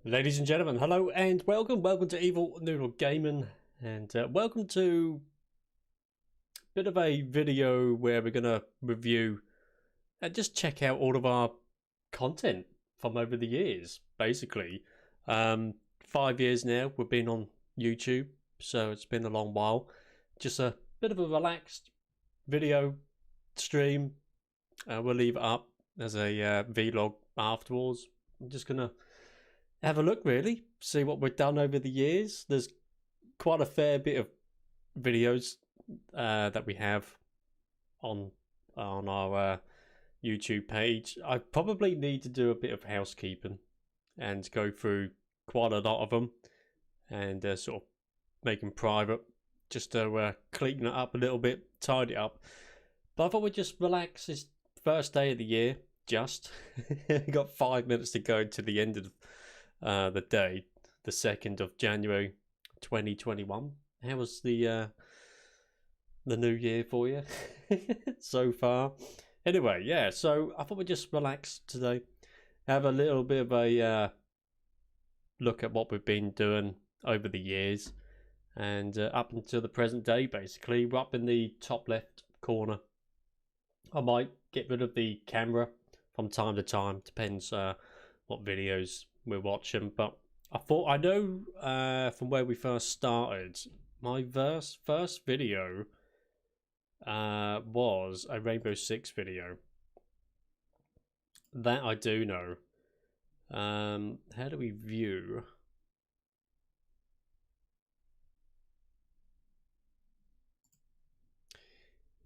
Ladies and gentlemen, hello and welcome to EvilnoodleGaming, and welcome to a bit of a video where we're going to review and just check out all of our content from over the years, basically. 5 years now we've been on YouTube, so it's been a long while. Just a bit of a relaxed video stream. We'll leave it up as a vlog afterwards. I'm just going to have a look, really, see what we've done over the years. There's quite a fair bit of videos that we have on our YouTube page. I probably need to do a bit of housekeeping and go through quite a lot of them and sort of make them private, just to clean it up a little bit, tidy it up. But I thought we'd just relax this first day of the year. Just got 5 minutes to go to the end of the day, the 2nd of January 2021. How was the new year for you so far? Anyway, yeah, so I thought we'd just relax today, have a little bit of a look at what we've been doing over the years and up until the present day. Basically, we're up in the top left corner. I might get rid of the camera from time to time, depends what videos we're watching, but I know from where we first started, my first video was a Rainbow Six video. That I do know. How do we view?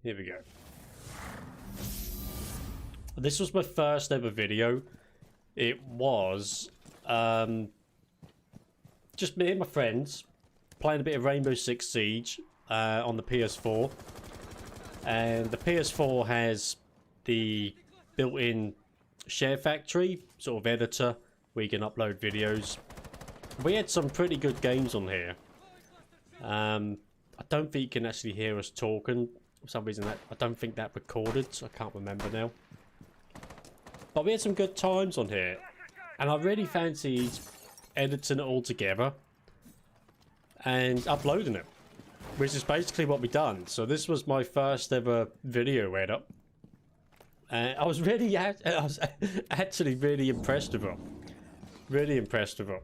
Here we go. This was my first ever video. It was just me and my friends playing a bit of Rainbow Six Siege on the PS4. And the PS4 has the built-in share factory sort of editor where you can upload videos. We had some pretty good games on here. I don't think you can actually hear us talking. For some reason, I don't think that recorded, so I can't remember now. But we had some good times on here, and I really fancied editing it all together and uploading it, which is basically what we done. So this was my first ever video edit, and I was actually really impressed with it. Really impressed with it.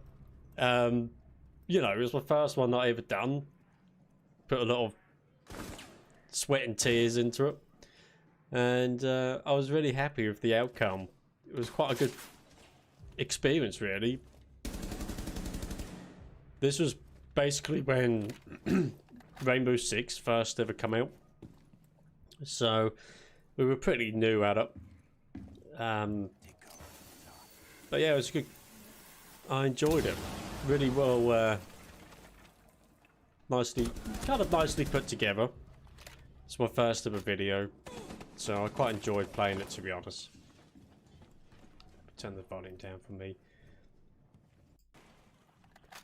You know, it was my first one that I ever done. Put a lot of sweat and tears into it, and I was really happy with the outcome. It was quite a good experience, really. This was basically when Rainbow Six first ever come out, so we were pretty new at it. But yeah, it was good. I enjoyed it really well. Nicely put together. It's my first ever video, so I quite enjoyed playing it, to be honest. Turn the volume down for me.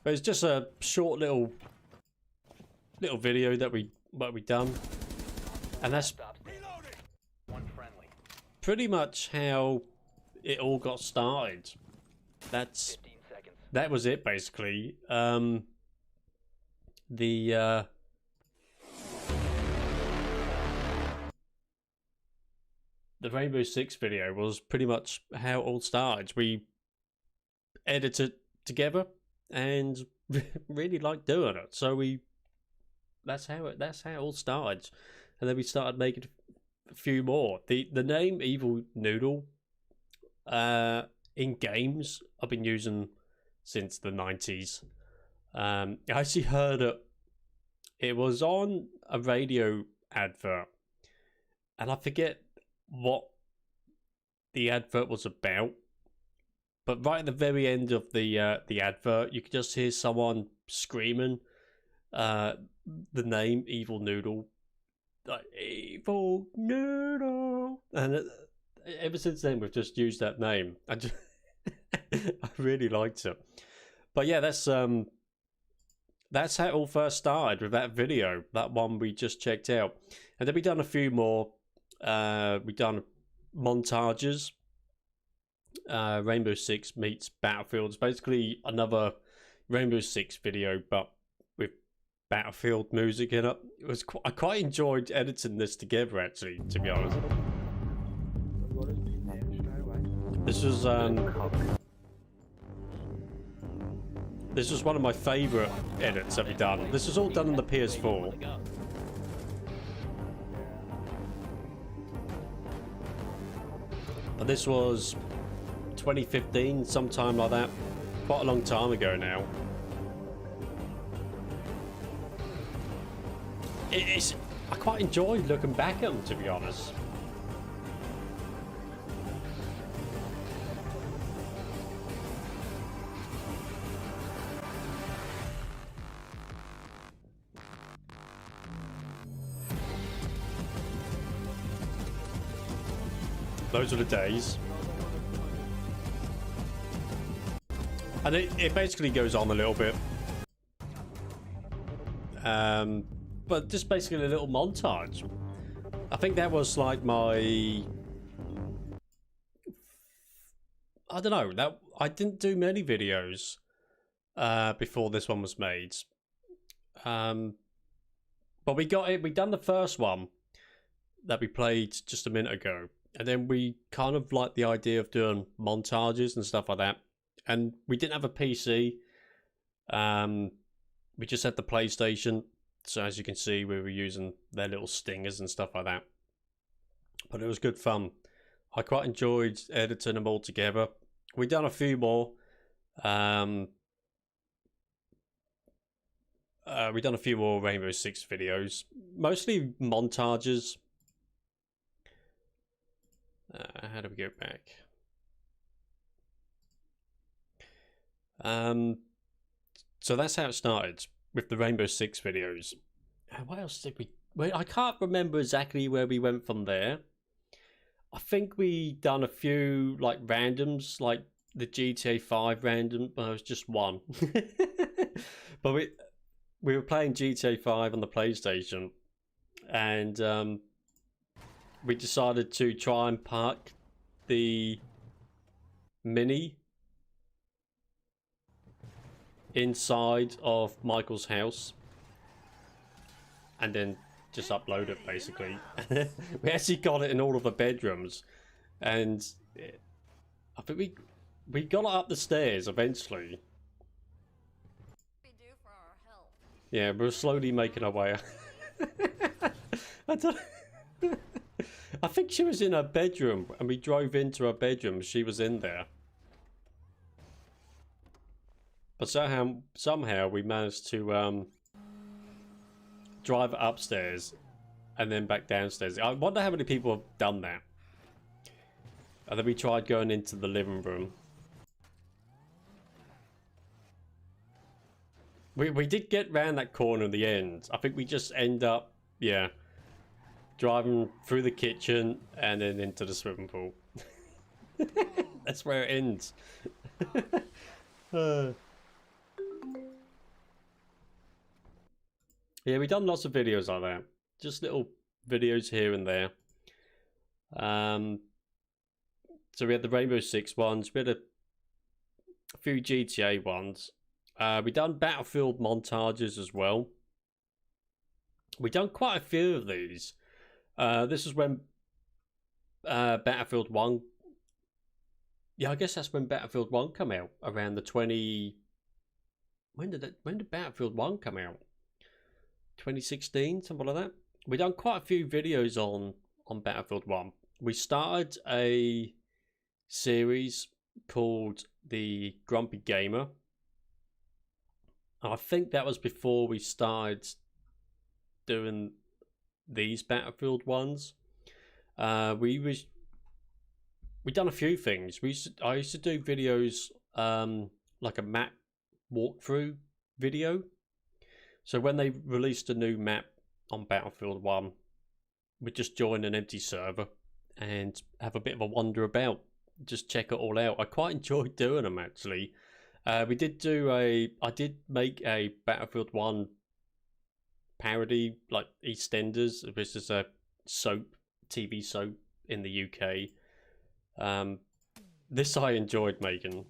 But it's just a short little video that we done, and that's pretty much how it all got started. That was it, basically. The Rainbow Six video was pretty much how it all started. We edited together and really liked doing it. So that's how it all started. And then we started making a few more. The name Evil Noodle in games I've been using since the 90s. I actually heard it. It was on a radio advert, and I forget what the advert was about, but right at the very end of the advert, you could just hear someone screaming the name Evil Noodle, like Evil Noodle, and ever since then we've just used that name. I really liked it. But yeah, that's how it all first started, with that video, that one we just checked out, and then we done a few more. We done montages Rainbow Six meets Battlefield. It's basically another Rainbow Six video, but with Battlefield music in it. I quite enjoyed editing this together, actually, to be honest. This was one of my favourite edits that we've done. This was all done on the PS4. But this was 2015, sometime like that. Quite a long time ago now. I quite enjoyed looking back at them, to be honest. Those were the days. And it basically goes on a little bit. But just basically a little montage. I think that was like my... I don't know. I didn't do many videos before this one was made. But we got it. We done the first one that we played just a minute ago. And then we kind of liked the idea of doing montages and stuff like that. And we didn't have a PC. We just had the PlayStation. So as you can see, we were using their little stingers and stuff like that. But it was good fun. I quite enjoyed editing them all together. We done a few more. We done a few more Rainbow Six videos. Mostly montages. How do we go back? So that's how it started with the Rainbow Six videos. What else did we... Well, I can't remember exactly where we went from there. I think we done a few like randoms, like the GTA 5 random, but it was just one. But we were playing GTA 5 on the PlayStation, and we decided to try and park the Mini inside of Michael's house and then just upload it, basically. We actually got it in all of the bedrooms, and I think we got it up the stairs eventually. Yeah, we're slowly making our way. I think she was in her bedroom, and we drove into her bedroom. She was in there. But somehow we managed to drive upstairs and then back downstairs. I wonder how many people have done that. And then we tried going into the living room. We did get round that corner in the end. I think we just end up, yeah, driving through the kitchen and then into the swimming pool. That's where it ends. Yeah, we've done lots of videos like that. Just little videos here and there. So we had the Rainbow Six ones. We had a few GTA ones. We done Battlefield montages as well. We done quite a few of these. This is when Battlefield 1... Yeah, I guess that's when Battlefield 1 come out. Around the 20... When did Battlefield 1 come out? 2016, something like that. We done quite a few videos on Battlefield 1. We started a series called The Grumpy Gamer. I think that was before we started doing these Battlefield ones. We done a few things. I used to do videos like a map walkthrough video. So when they released a new map on Battlefield 1, we'd just join an empty server and have a bit of a wander about, just check it all out. I quite enjoyed doing them, actually. I did make a Battlefield 1 parody, like EastEnders, which is a TV soap in the UK. This I enjoyed making.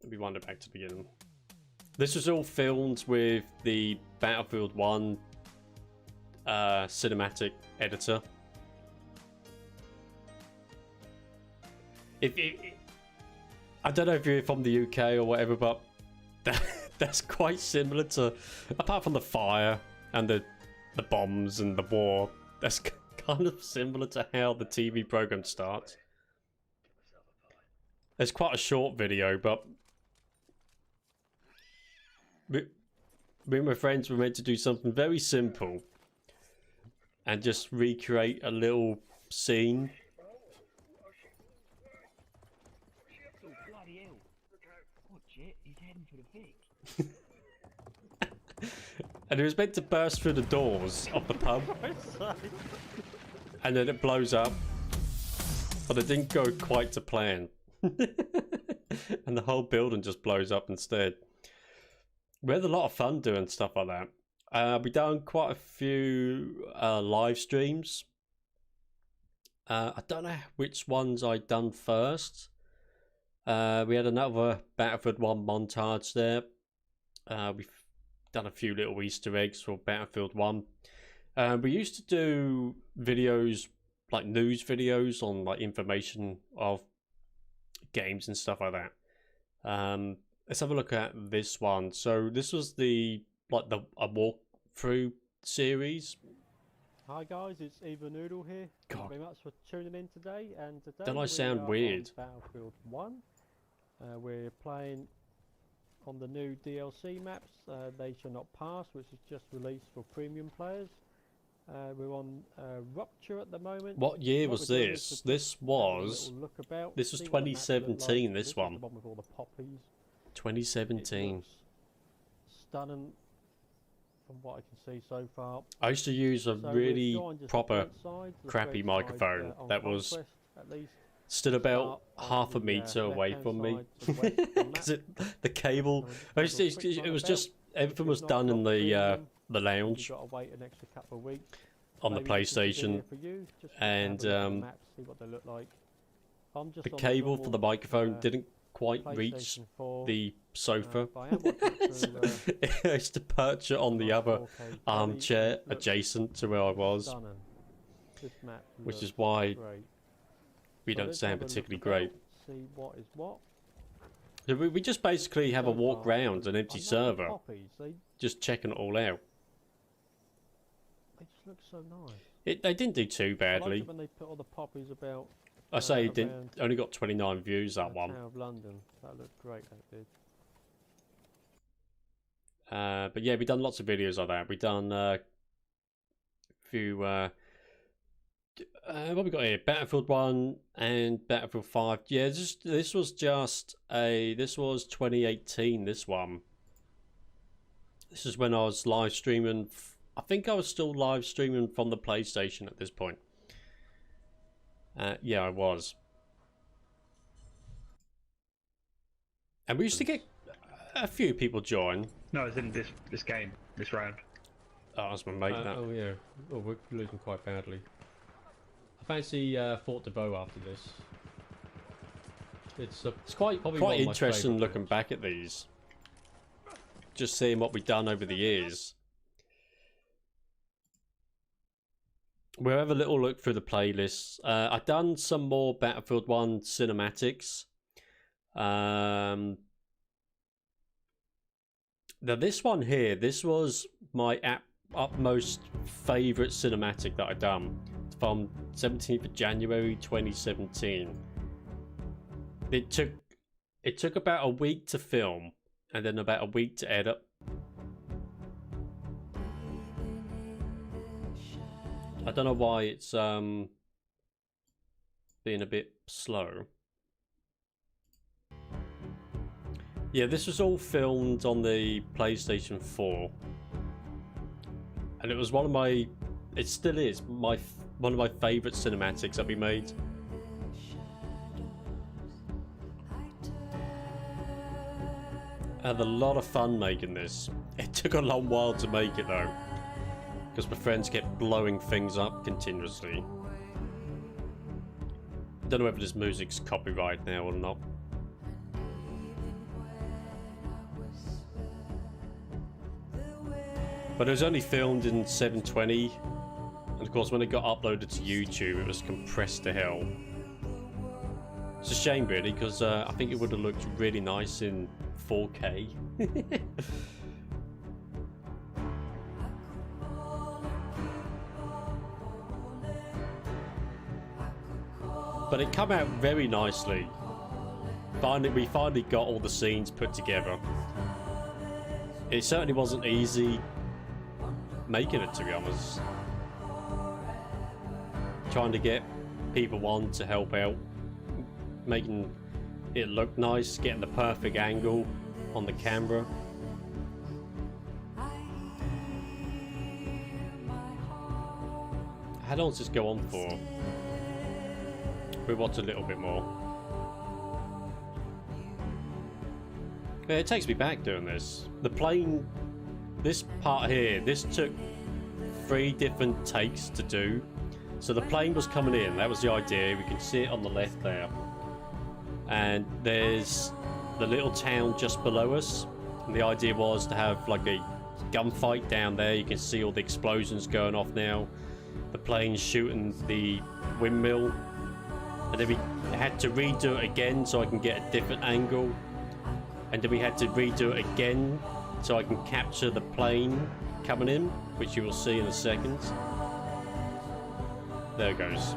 Let me wander back to the beginning. This was all filmed with the Battlefield 1 cinematic editor. I don't know if you're from the UK or whatever, but that's quite similar to, apart from the fire and the bombs and the war, that's kind of similar to how the TV program starts. It's quite a short video, but me and my friends were meant to do something very simple and just recreate a little scene. Oh, bloody hell. Oh, shit, he's heading for the Vic. And it was meant to burst through the doors of the pub. And then it blows up. But it didn't go quite to plan. And the whole building just blows up instead. We had a lot of fun doing stuff like that. We done quite a few live streams. I don't know which ones I done first. We had another Battlefield 1 montage there. We've done a few little Easter eggs for Battlefield 1. We used to do videos, like news videos on like information of games and stuff like that. Let's have a look at this one. So this was a walkthrough series. Hi guys, it's EvilnoodleGaming here. Thank you very much for tuning in today. And today Don't I sound weird? On Battlefield 1. We're playing on the new DLC maps. They Shall Not Pass, which is just released for premium players. We're on Rupture at the moment. What year was this? This was 2017. This one. The one with all the poppies. 2017. Stunning from what I can see so far. I used to use a really proper crappy microphone that was still about half a meter away from me. Because the cable, it was just, everything was done in the lounge on the PlayStation, and the cable for the microphone didn't quite reach the sofa. So I used to perch it on the other armchair adjacent to where I was, which is why we don't sound particularly great. See what is what. So we just basically have a walk round an empty server, just checking it all out. They just look so nice. They didn't do too badly. I liked it when they put all the poppies about. I say it didn't, only got 29 views, that one. Town of London. That looked great, that did. But yeah, we done lots of videos like that. We done a few. What we got here? Battlefield 1 and Battlefield 5. Yeah, this was 2018. This one. This is when I was live streaming. I think I was still live streaming from the PlayStation at this point. Yeah, I was. And we used to get a few people join. No, it's in this game, this round. Oh, that's my mate. Oh yeah. Oh, we're losing quite badly. I fancy Fort de Beau after this. It's quite interesting looking back at these. Just seeing what we've done over the years. We'll have a little look through the playlists. I've done some more Battlefield 1 cinematics. Now this one here, this was my utmost favourite cinematic that I've done. From 17th of January 2017. It took about a week to film and then about a week to edit. I don't know why it's being a bit slow. Yeah, this was all filmed on the PlayStation 4. And it was one of my, it still is, one of my favourite cinematics that we made. had a lot of fun making this. It took a long while to make it though, because my friends kept blowing things up continuously. Don't know whether this music's copyright now or not. But it was only filmed in 720, and of course when it got uploaded to YouTube it was compressed to hell. It's a shame really, because I think it would have looked really nice in 4K. But it came out very nicely. We finally got all the scenes put together. It certainly wasn't easy making it, to be honest. Trying to get people on to help out, making it look nice, getting the perfect angle on the camera. How long does this go on for? We'll watch a little bit more. Yeah, it takes me back doing this. The plane, this part here, this took 3 different takes to do. So the plane was coming in, that was the idea. We can see it on the left there. And there's the little town just below us. And the idea was to have like a gunfight down there. You can see all the explosions going off now. The plane shooting the windmill. And then we had to redo it again so I can get a different angle. And then we had to redo it again so I can capture the plane coming in, which you will see in a second. There it goes.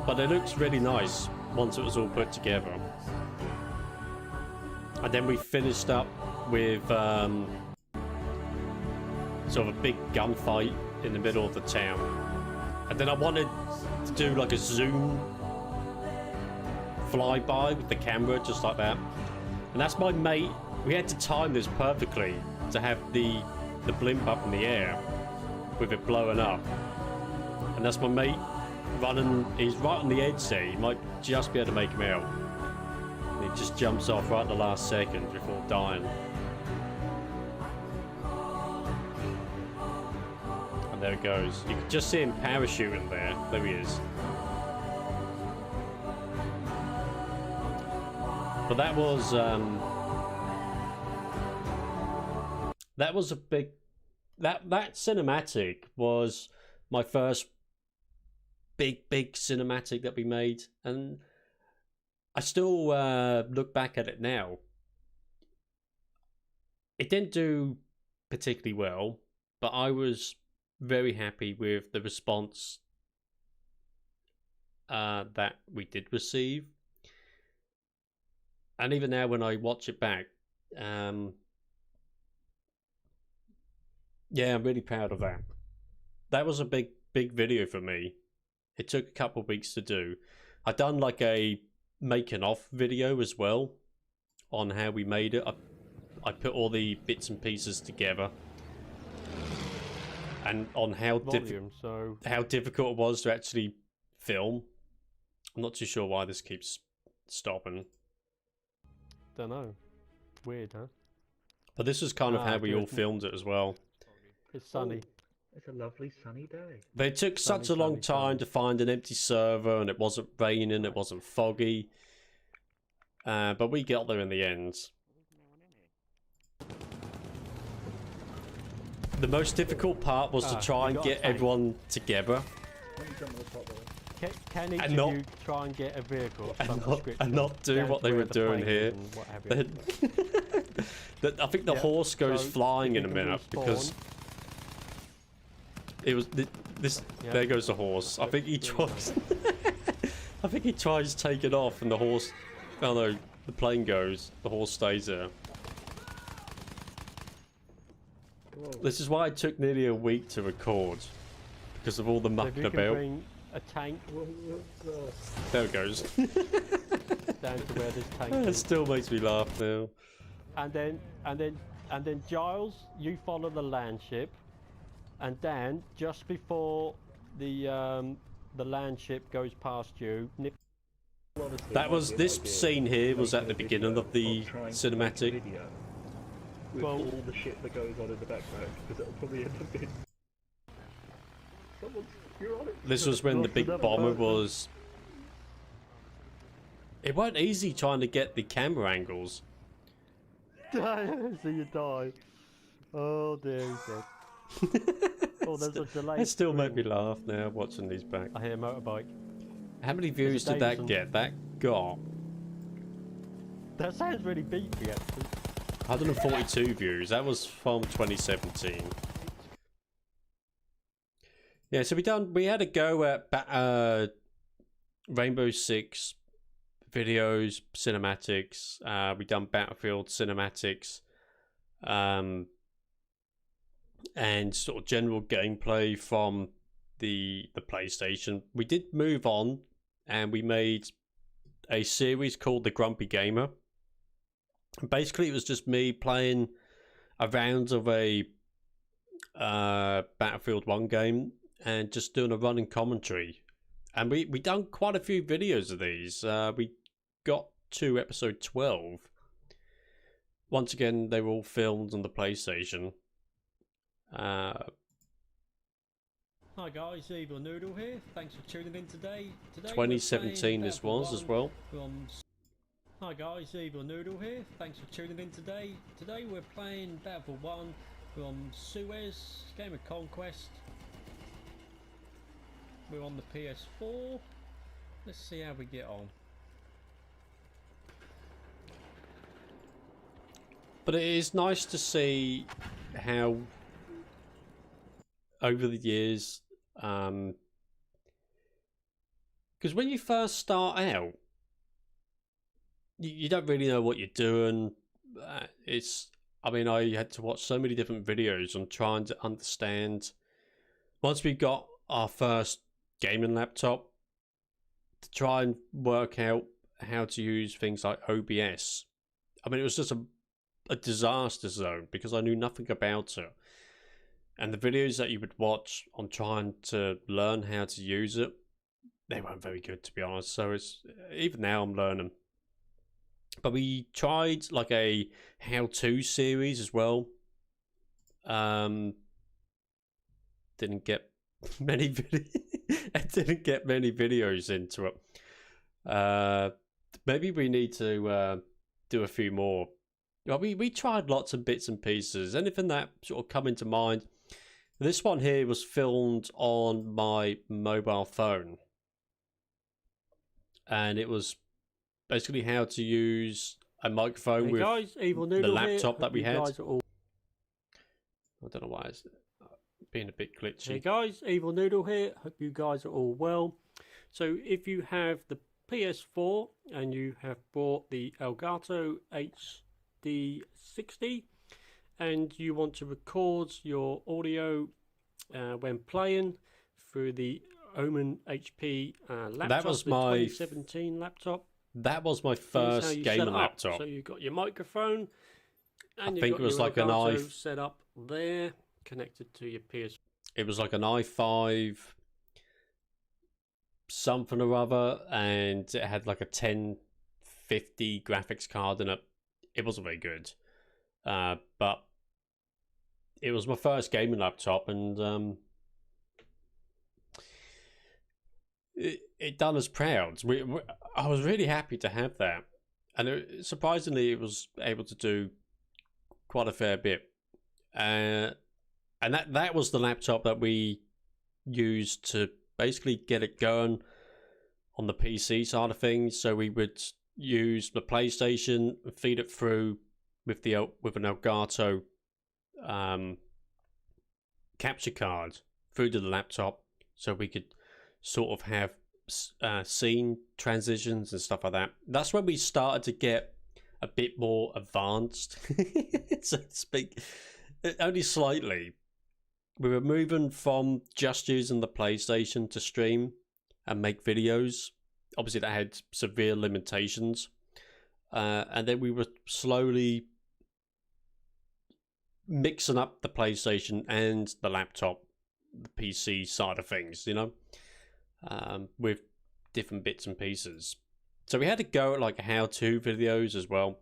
But it looks really nice once it was all put together. And then we finished up with sort of a big gunfight in the middle of the town. And then I wanted to do like a zoom flyby with the camera, just like that. And that's my mate. We had to time this perfectly to have the blimp up in the air with it blowing up. And that's my mate running. He's right on the edge there. You might just be able to make him out. And he just jumps off right at the last second before dying. And there it goes. You can just see him parachuting there. There he is. But that was a big, that cinematic was my first big cinematic that we made, and I still look back at it now. It didn't do particularly well, but I was very happy with the response that we did receive. And even now when I watch it back, yeah, I'm really proud of that. That was a big video for me. It took a couple of weeks to do. I've done like a making off video as well on how we made it. I put all the bits and pieces together, and on how difficult it was to actually film. I'm not too sure why this keeps stopping. Don't know. Weird, huh? But this was kind of how we all filmed it as well. It's sunny. It's a lovely sunny day. They took such a long time to find an empty server, and it wasn't raining, it wasn't foggy. But we got there in the end. The most difficult part was to try and get everyone together. Can each of you try and get a vehicle and not do what they were doing here? I think the horse goes flying in a minute because it was this. There goes the horse. I think he tries. I think he tries to take it off, and the horse. Oh no, the plane goes. The horse stays there. Whoa. This is why it took nearly a week to record, because of all the mucking about. Bring a tank. There it goes. Down to where this tank is. It still makes me laugh now. And then Giles, you follow the land ship, and Dan, just before the land ship goes past you, nip Honestly, it That might was be an this idea scene here was making at the a beginning video of the trying to make a cinematic. video with Well- all the shit that goes on in the background, because it'll probably end up being you're on it. This was when the Lost big another bomber person. was. It wasn't easy trying to get the camera angles. So you die. Oh dear, he's dead. Oh, there's a delay. It still make me laugh now watching these back. I hear a motorbike. How many views did that Davidson. get? That got That sounds really beefy, actually. 142 views. That was from 2017. Yeah, so we had a go at Rainbow Six videos, cinematics. We done Battlefield cinematics, and sort of general gameplay from the PlayStation. We did move on, and we made a series called The Grumpy Gamer. Basically, it was just me playing a round of a Battlefield 1 game and just doing a running commentary. And we done quite a few videos of these. We got to episode 12. Once again, they were all filmed on the PlayStation. Hi guys, Evil Noodle here. Thanks for tuning in today. 2017 this was as well. Hi guys, Evil Noodle here. Thanks for tuning in today. Today we're playing Battlefield 1 from Suez, Game of Conquest. We're on the PS4. Let's see how we get on. But it is nice to see how over the years, because when you first start out, you don't really know what you're doing. I mean, I had to watch so many different videos on trying to understand. Once we got our first gaming laptop, to try and work out how to use things like OBS. I mean, it was just a disaster zone because I knew nothing about it. And the videos that you would watch on trying to learn how to use it, they weren't very good, to be honest. So it's even now I'm learning. But we tried like a how-to series as well. Didn't get many videos into it. Maybe we need to do a few more. Well, we tried lots of bits and pieces. Anything that sort of come into mind. This one here was filmed on my mobile phone. And it was basically how to use a microphone with guys, Evil the Noodle laptop here. that we Hope you had. guys are all... I don't know why it's being a bit glitchy. Hey guys, Evil Noodle here. Hope you guys are all well. So if you have the PS4 and you have bought the Elgato HD60 and you want to record your audio when playing through the Omen HP laptop, That was the my 2017 laptop. That was my Here's how first you gaming set it up. laptop. So you've got your microphone and you've think got it was your like an Elgato set up there, connected to your PS4. It was like an i5 something or other, and it had like a 1050 graphics card in it. It wasn't very good, but it was my first gaming laptop, and it done us proud. I was really happy to have that, and surprisingly, it was able to do quite a fair bit. And that was the laptop that we used to basically get it going on the PC side of things. So we would use the PlayStation, feed it through with an Elgato capture card through to the laptop, so we could sort of have scene transitions and stuff like that. That's when we started to get a bit more advanced, so to speak. Only slightly. We were moving from just using the PlayStation to stream and make videos. Obviously, that had severe limitations. And then we were slowly mixing up the PlayStation and the laptop, the PC side of things, with different bits and pieces. So we had to go at like how-to videos as well.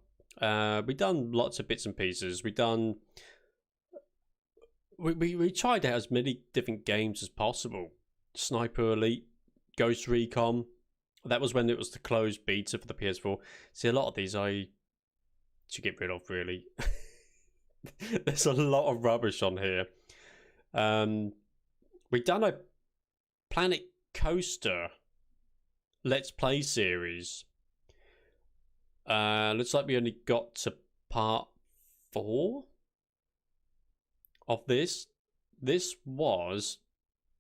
We done lots of bits and pieces. We tried out as many different games as possible. Sniper Elite, Ghost Recon. That was when it was the closed beta for the PS4. See, a lot of these I should get rid of, really. There's a lot of rubbish on here. We've done a Planet Coaster Let's Play series. Looks like we only got to part 4 of this. This was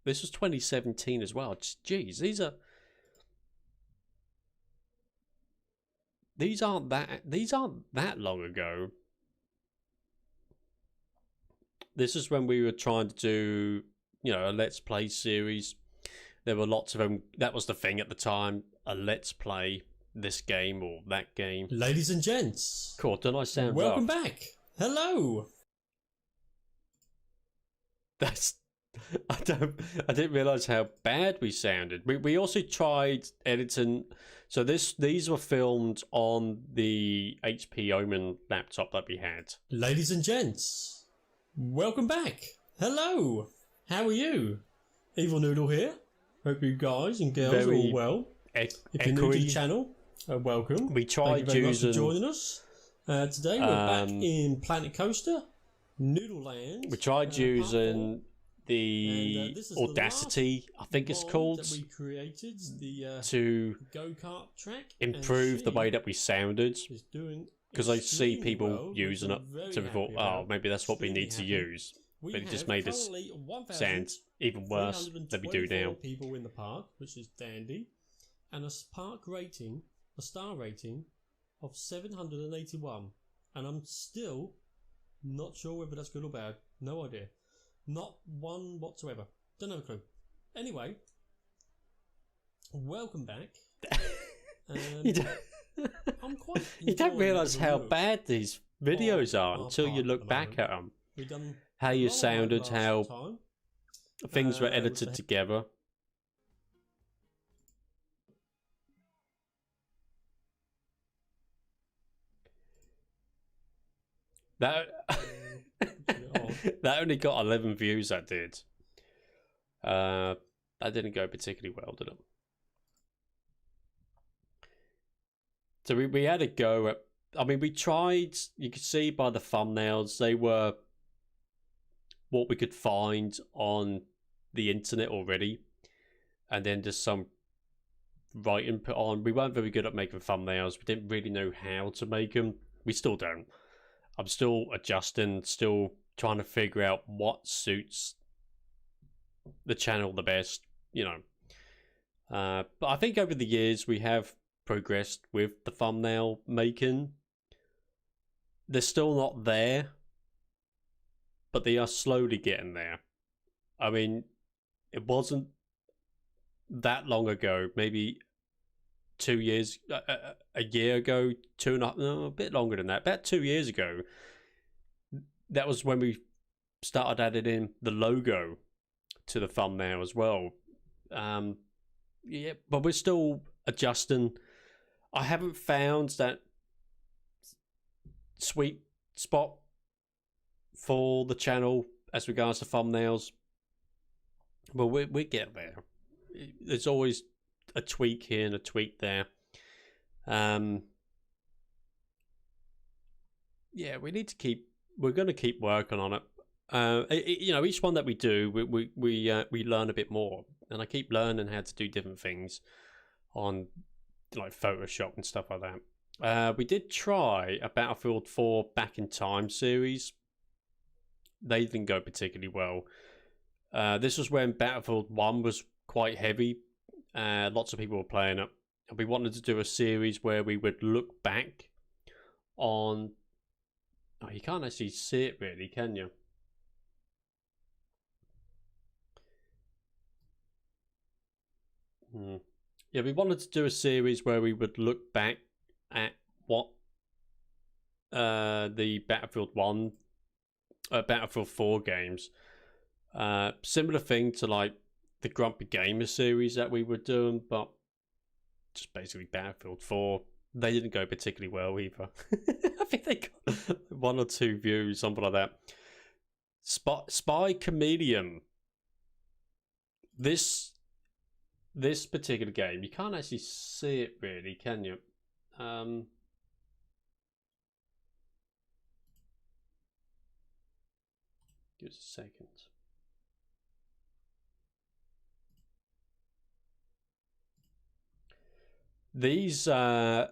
2017 as well. Jeez, these aren't that long ago. This is when we were trying to do, you know, a Let's Play series. There were lots of them. That was the thing at the time. A Let's Play this game or that game. Ladies and gents, Cool, don't I sound welcome rough? back. Hello. I didn't realise how bad we sounded. We also tried editing. So these were filmed on the HP Omen laptop that we had. Ladies and gents, welcome back. Hello. How are you? Evil Noodle here. Hope you guys and girls are all well. If you're new to the channel, welcome. We tried Thank you very much for using. joining us. Today we're back in Planet Coaster, Noodle Land. We tried part using 4. the And, this is the Audacity, I think it's mod called, that we created the to go-kart track. improve the way that we sounded. is doing Because I see extremely people well, which using I'm it, very so we thought, happy oh, about. maybe that's what we need to Extremely happy. use. We But it just have made us currently 1,000 sound even worse than we do now. 324 people in the park, which is dandy, and a park rating, a star rating of 781, and I'm still not sure whether that's good or bad. No idea, not one whatsoever. Don't have a clue. Anyway, welcome back. You don't, I'm quite. you don't enjoying realise the how look bad these videos of are our until you park look at the back moment. at them. We've done How a you lot of sounded, last how time. things were It was edited the- together. That that only got 11 views. That did. That didn't go particularly well, did it? So we had a go at. I mean, we tried. You could see by the thumbnails they were what we could find on the internet already, and then just some writing put on. We weren't very good at making thumbnails. We didn't really know how to make them. We still don't. I'm still adjusting, still trying to figure out what suits the channel the best, you know. But I think over the years we have progressed with the thumbnail making. They're still not there, but they are slowly getting there. I mean, it wasn't that long ago, maybe 2 years, a year ago, 2.5, no, a bit longer than that, about 2 years ago. That was when we started adding in the logo to the thumbnail as well. Yeah, but we're still adjusting. I haven't found that sweet spot for the channel as regards to thumbnails, but we get there. There's always a tweak here and a tweak there. Yeah, we need to keep. We're going to keep working on it. You know, each one that we do, we learn a bit more, and I keep learning how to do different things on like Photoshop and stuff like that. We did try a Battlefield 4 Back in Time series. They didn't go particularly well. This was when Battlefield 1 was quite heavy. Lots of people were playing it. And we wanted to do a series where we would look back on... Oh, you can't actually see it really, can you? Yeah, we wanted to do a series where we would look back at what the Battlefield 1, Battlefield 4 games. Similar thing to like the Grumpy Gamer series that we were doing, but just basically Battlefield 4. They didn't go particularly well either. I think they got 1 or 2 views, something like that. Spy Chameleon. This particular game, you can't actually see it really, can you? Give us a second. These are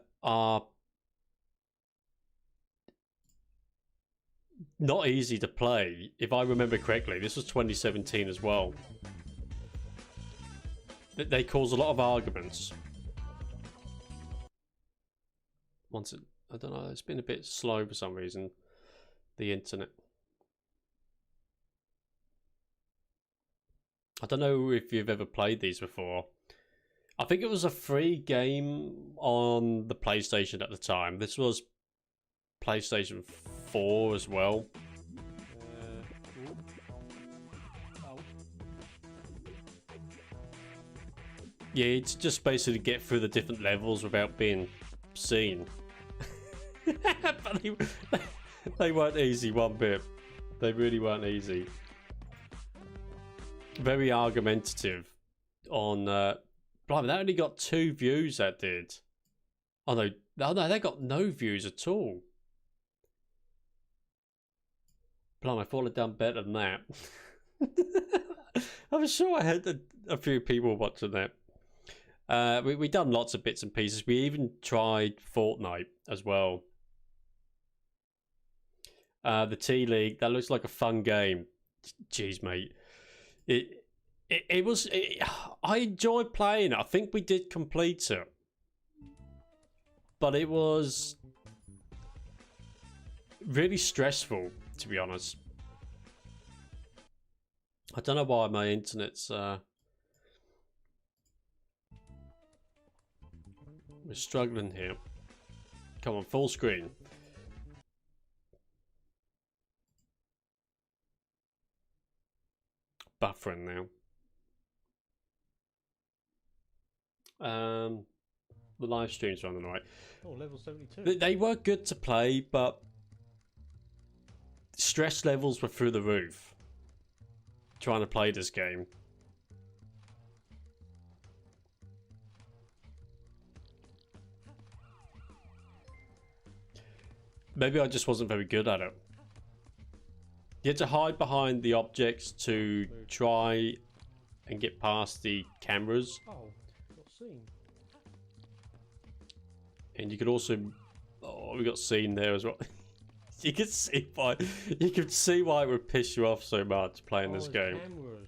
not easy to play. If I remember correctly, this was 2017 as well. They cause a lot of arguments. I don't know, it's been a bit slow for some reason, the internet. I don't know if you've ever played these before. I think it was a free game on the PlayStation at the time. This was PlayStation 4 as well. Yeah, it's just basically get through the different levels without being seen. But they weren't easy one bit. They really weren't easy. Very argumentative on... Blimey, that only got 2 views, that did. Oh no, they got no views at all. Blimey, I thought I'd done better than that. I was sure I had a few people watching that. We done lots of bits and pieces. We even tried Fortnite as well. The T-League, that looks like a fun game. Jeez, mate. I enjoyed playing it. I think we did complete it. But it was really stressful, to be honest. I don't know why my internet's we're struggling here. Come on, full screen. Buffering now. The live streams running right. Oh, level 72. They were good to play, but stress levels were through the roof trying to play this game. Maybe I just wasn't very good at it. You had to hide behind the objects to try and get past the cameras. Oh, got seen. And you could also... Oh, we got seen there as well. You could see why it would piss you off so much playing this game. Cameras.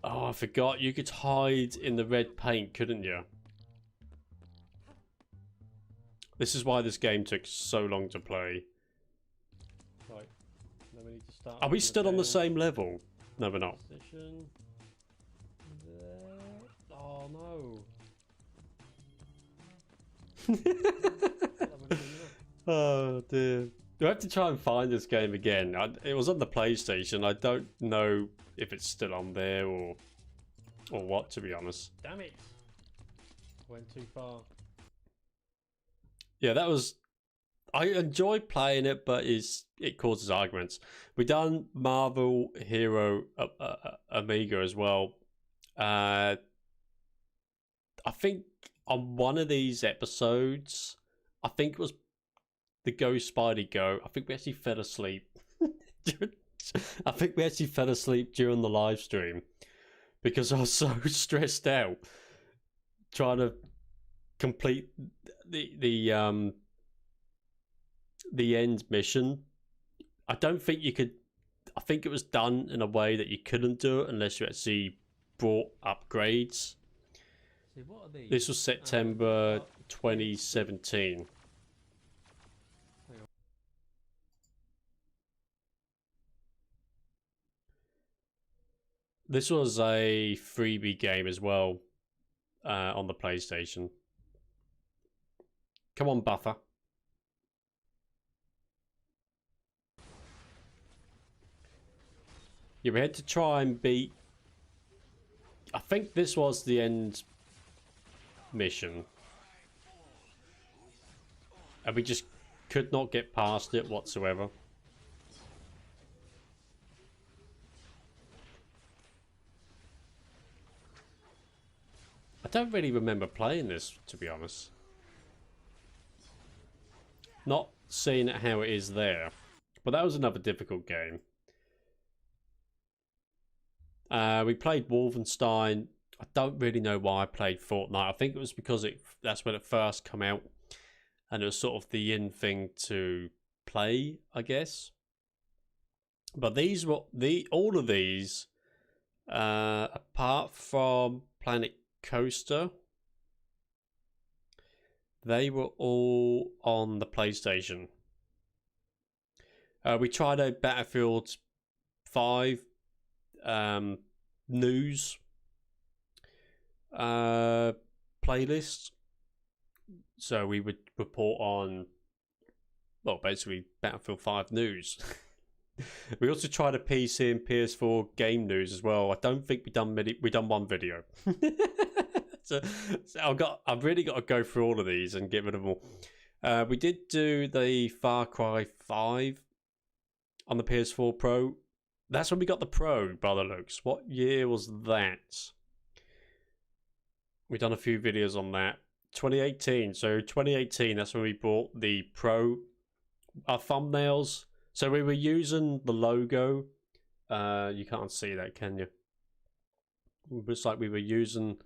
Oh, I forgot. You could hide in the red paint, couldn't you? This is why this game took so long to play. Right. Now we need to start. Are we still on the same level? No, we're not. Position. There. Oh no. Oh dear. Do I have to try and find this game again? It was on the PlayStation. I don't know if it's still on there or what, to be honest. Damn it! Went too far. Yeah, that was... I enjoy playing it, but it causes arguments. We done Marvel Hero Amiga as well. I think on one of these episodes, I think it was the Go Spidey Go, I think we actually fell asleep. I think we actually fell asleep during the live stream because I was so stressed out trying to complete the end mission. I don't think you could. I think it was done in a way that you couldn't do it unless you actually brought upgrades. See, what are these? This was September 2017. This was a freebie game as well on the PlayStation. Come on, Buffer. Yeah, we had to try and beat... I think this was the end mission. And we just could not get past it whatsoever. I don't really remember playing this, to be honest. Not seeing it how it is there. But that was another difficult game. We played Wolfenstein. I don't really know why I played Fortnite. I think it was because that's when it first came out. And it was sort of the in thing to play, I guess. But these were all of these, apart from Planet Coaster, they were all on the PlayStation. We tried a Battlefield 5 news playlist. So we would report on, well, basically Battlefield 5 news. We also tried a PC and PS4 game news as well. I don't think we done one video. so I've really got to go through all of these and get rid of them all. We did do the Far Cry 5 on the PS4 Pro. That's when we got the Pro, by the looks. What year was that? We've done a few videos on that. 2018. So 2018, that's when we bought the Pro. Our thumbnails. So we were using the logo. You can't see that, can you? It was like we were using...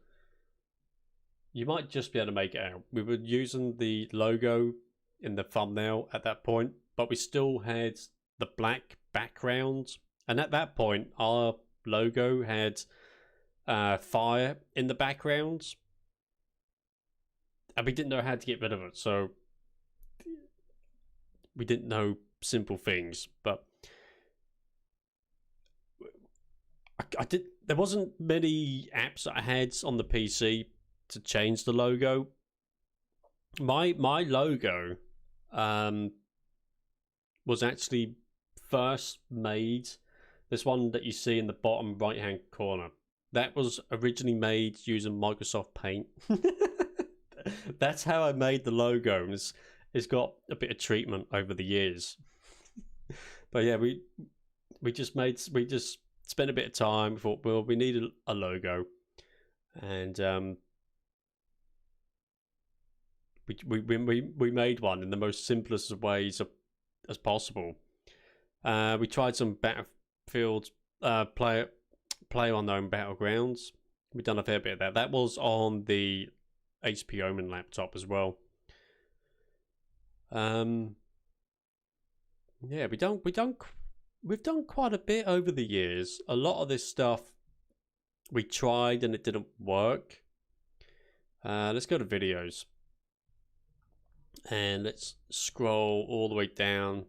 You might just be able to make it out. We were using the logo in the thumbnail at that point, but we still had the black background. And at that point, our logo had fire in the background. And we didn't know how to get rid of it, so we didn't know simple things. But I did. There wasn't many apps that I had on the PC to change the logo. My logo was actually first made. This one that you see in the bottom right hand corner. That was originally made using Microsoft Paint. That's how I made the logo. It's got a bit of treatment over the years. But yeah, we just spent a bit of time. We thought, well, we need a logo, and we made one in the most simplest of ways as possible. We tried some Battlefield Player Unknown Battlegrounds. We've done a fair bit of that. That was on the HP Omen laptop as well. Yeah, we've done quite a bit over the years. A lot of this stuff we tried and it didn't work. Let's go to videos. And let's scroll all the way down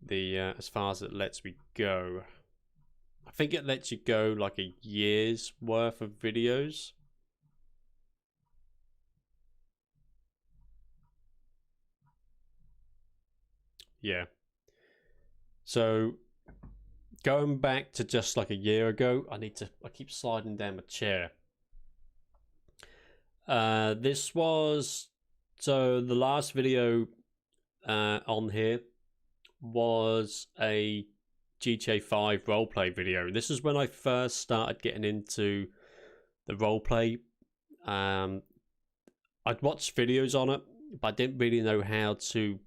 the as far as it lets me go. I think it lets you go like a year's worth of videos. Yeah. So going back to just like a year ago, I keep sliding down my chair. This was, so the last video on here was a GTA 5 roleplay video. This is when I first started getting into the roleplay. I'd watched videos on it, but I didn't really know how to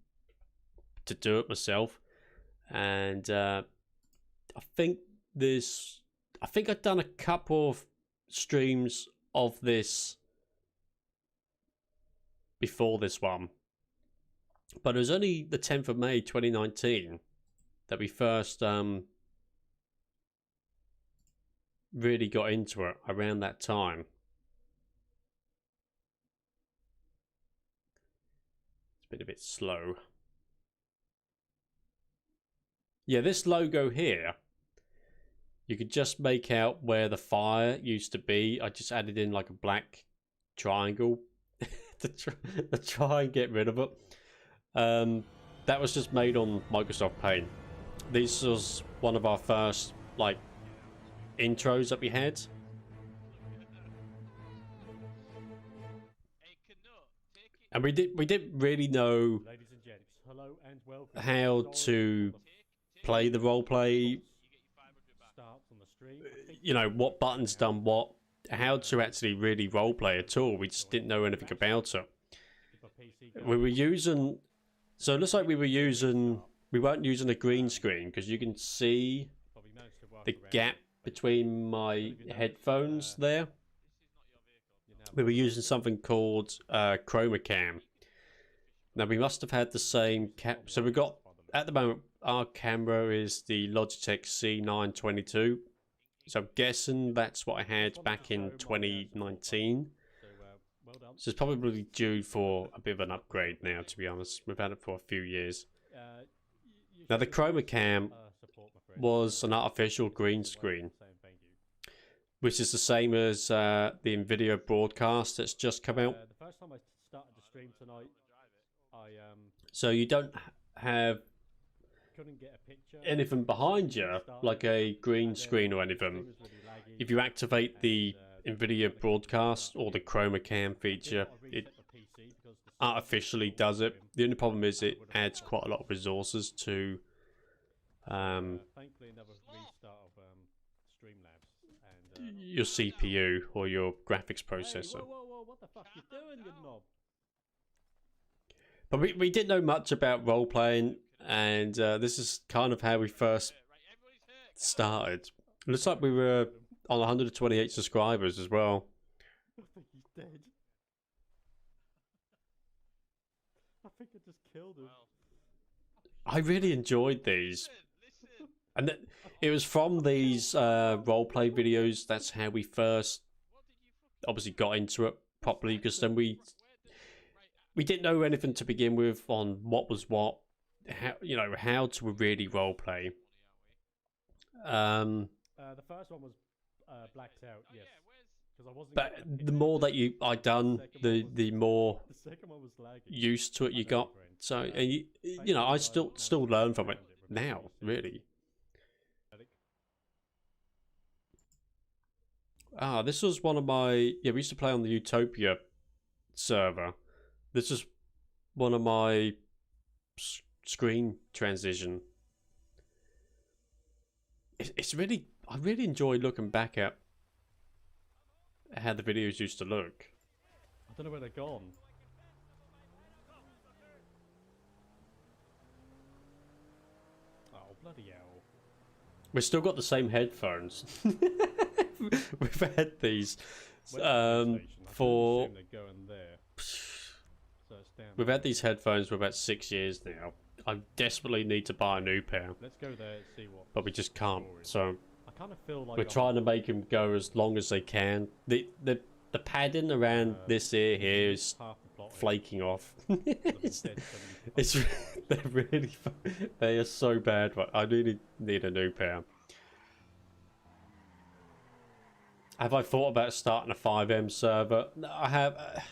do it myself. And I think I'd done a couple of streams of this before this one, but it was only the 10th of May 2019 that we first really got into it, around that time. It's been a bit slow. Yeah, this logo here, you could just make out where the fire used to be. I just added in like a black triangle to try and get rid of it. That was just made on Microsoft Paint. this was one of our first like intros that we had. And we didn't really know Ladies and gents, hello and welcome. how to play the roleplay, Starts on the stream. you know, what buttons done what, how to actually really roleplay at all. We just didn't know anything about it. We were using, so it looks like we weren't using a green screen because you can see the gap between my headphones there. We were using something called chroma cam. Now we must have had the same so we got, at the moment our camera is the Logitech C922, so I'm guessing that's what I had back in 2019. So it's probably due for a bit of an upgrade now, to be honest. We've had it for a few years. Now the chroma cam was an artificial green screen, which is the same as the NVIDIA broadcast that's just come out. The first time I started the stream tonight, So you don't have couldn't get a picture. anything behind you, like a green screen or anything. If you activate the NVIDIA broadcast or the chroma cam feature, it artificially does it. The only problem is it adds quite a lot of resources to Thankfully, another restart of Streamlabs and your CPU or your graphics processor. Whoa, what the fuck you doing, you knob? But we didn't know much about role playing, and this is kind of how we first started. It looks like we were on 128 subscribers as well. I think he's dead. I think I just killed him. I really enjoyed these. And it was from these roleplay videos, that's how we first obviously got into it properly, because then we didn't know anything to begin with on what was what, how to really roleplay. The first one was blacked out, yes. I wasn't. But the more that I done, the more The second one was lagging. used to it you got. So, and you know, I still learn from it now, really. This was one of my, we used to play on the Utopia server. This is one of my screen transition. It's really, I really enjoy looking back at how the videos used to look. I don't know where they're gone. Oh, bloody hell. We've still got the same headphones. We've had these for. We've had these headphones for about 6 years now. I desperately need to buy a new pair. Let's go there and see what. But we just can't. So I kind of feel like we're trying to make them go as long as they can. The padding around this ear here is flaking off. it's they're really they are so bad. But I really need a new pair. Have I thought about starting a 5M server? No, I have.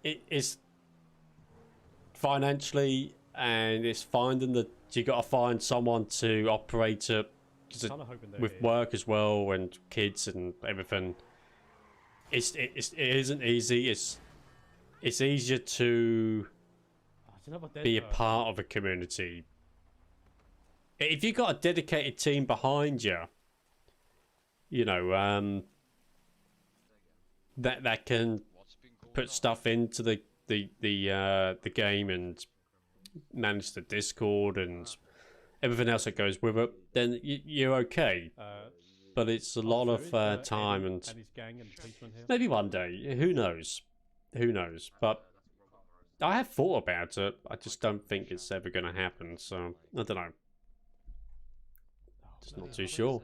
It is financially, and it's finding that you got to find someone to operate it with work as well, and kids and everything. It isn't easy. It's easier to be a part of a community if you got a dedicated team behind you. You know, that can put stuff into the game and manage the Discord and everything else that goes with it, then you're okay. But it's a lot of time, and maybe one day, who knows? Who knows? But I have thought about it. I just don't think it's ever going to happen. So I don't know. Just not too sure.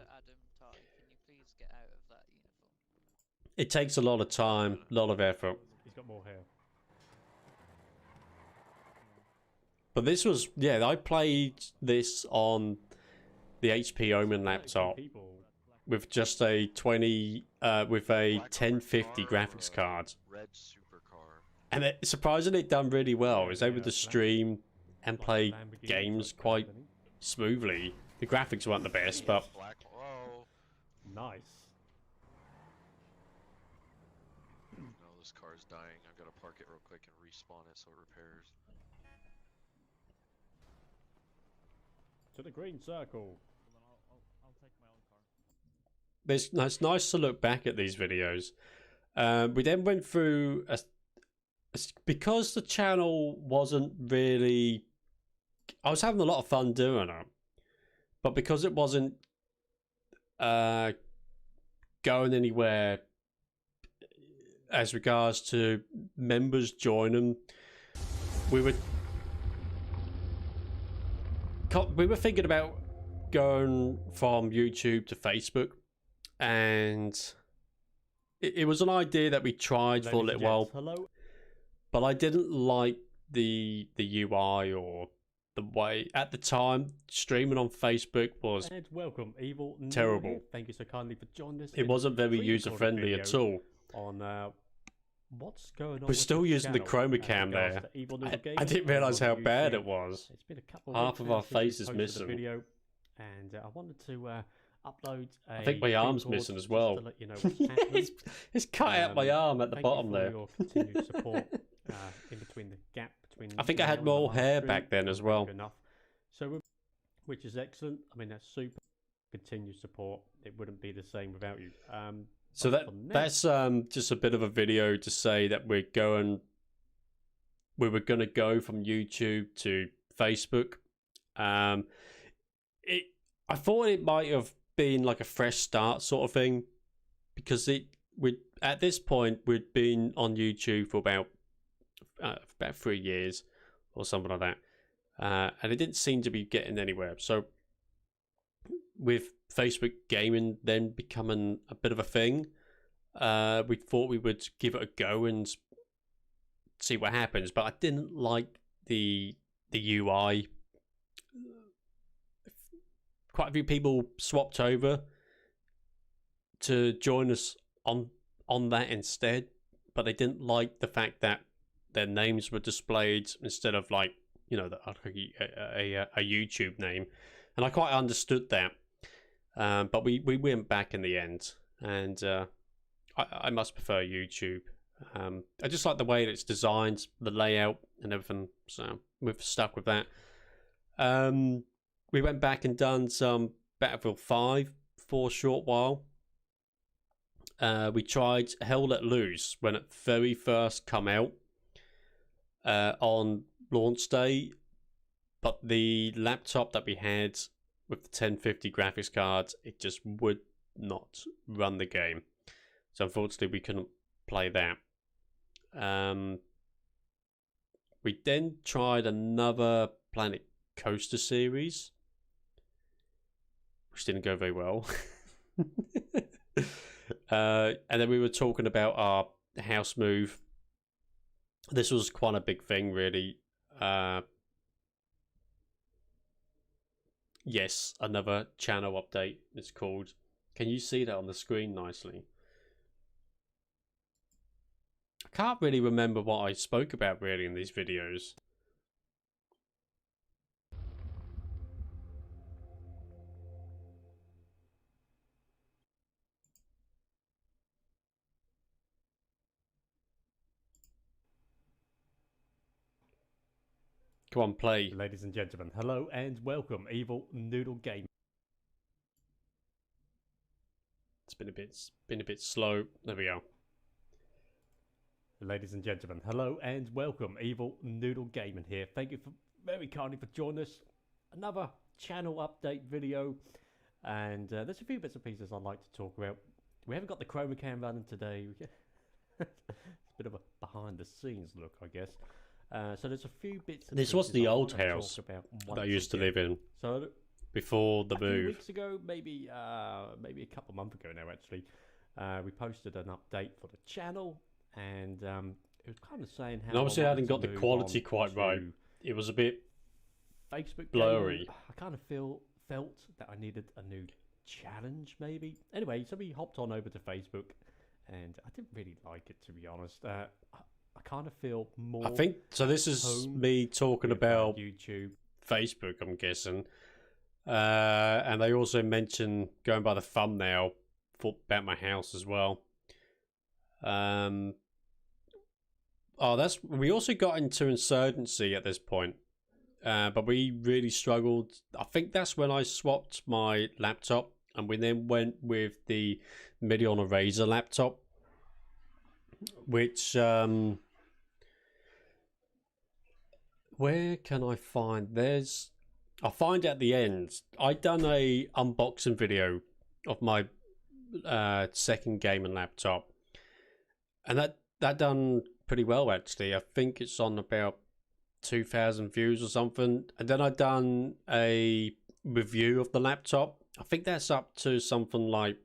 It takes a lot of time, a lot of effort. He's got more hair. But this was, I played this on the HP Omen laptop with just a 1050 graphics card. And surprisingly, it done really well. I was able to stream and play games quite smoothly. The graphics weren't the best, but Black. Whoa. Nice. No, this car's dying. I've got to park it real quick and respawn it so it repairs. To the green circle. I'll take my own car. it's nice to look back at these videos. We then went through because the channel wasn't really. I was having a lot of fun doing it, but because it wasn't going anywhere as regards to members joining, we were thinking about going from YouTube to Facebook, and it was an idea that we tried for a little while. Hello. But I didn't like the UI or the way at the time streaming on Facebook was And welcome, Evil Noodle terrible. here. Thank you so kindly for joining us. it wasn't very user friendly at all. On what's going on? We're with still the using the channel, chroma cam regards there. to Evil Noodle I Gaming didn't realise on how bad YouTube. it was. It's been a couple Half weeks of now our since we face is posted a missing. video, and I wanted to upload a I think my arm's pre-record missing as just well. to let you know what's happening. it's cut out my arm at the Thank bottom you for there. your continued support in between the gap between. I think I now had and the more live hair stream. back then as Thank well. you enough. So, which is excellent. I mean, that's super. Continued support. It wouldn't be the same without you. So but for now- that's just a bit of a video to say that we were going to go from YouTube to Facebook. I thought it might have been like a fresh start sort of thing, because at this point we'd been on YouTube for about 3 years or something like that, and it didn't seem to be getting anywhere. So with Facebook gaming then becoming a bit of a thing, we thought we would give it a go and see what happens. But I didn't like the UI. Quite a few people swapped over to join us on that instead, but they didn't like the fact that their names were displayed instead of, like, you know, a YouTube name, and I quite understood that. But we went back in the end, and I must prefer YouTube. I just like the way that it's designed, the layout and everything, so we've stuck with that. We went back and done some Battlefield 5 for a short while. We tried Hell Let Loose when it very first come out on launch day, but the laptop that we had with the 1050 graphics cards, it just would not run the game. So unfortunately we couldn't play that. We then tried another Planet Coaster series, which didn't go very well. And then we were talking about our house move. This was quite a big thing, really. Yes, another channel update is called. Can you see that on the screen nicely? I can't really remember what I spoke about really in these videos. Come on, play. Ladies and gentlemen, hello and welcome, Evil Noodle Gaming. It's been a bit slow. There we go. Ladies and gentlemen, hello and welcome, Evil Noodle Gaming here. Thank you very kindly for joining us. Another channel update video, and there's a few bits and pieces I'd like to talk about. We haven't got the chroma cam running today. It's a bit of a behind the scenes look, I guess. So there's a few bits. This was the I old wanna house talk about that I used to live in So before the a few move. weeks ago, maybe a couple of months ago now, actually, we posted an update for the channel, and it was kind of saying how. And obviously, I wanted hadn't to got the move quality on quite to right. It was a bit Facebook blurry. gaming. I kind of felt that I needed a new challenge, maybe. Anyway, so we hopped on over to Facebook, and I didn't really like it, to be honest. I kind of feel more. I think so. This is home me talking with, about YouTube. Facebook, I'm guessing. And they also mentioned, going by the thumbnail, about my house as well. We also got into Insurgency at this point, but we really struggled. I think that's when I swapped my laptop, and we then went with the MIDI on a Razer laptop, which where can I find? I'll find it at the end. I done a unboxing video of my second gaming laptop, and that done pretty well actually. I think it's on about 2,000 views or something. And then I done a review of the laptop. I think that's up to something like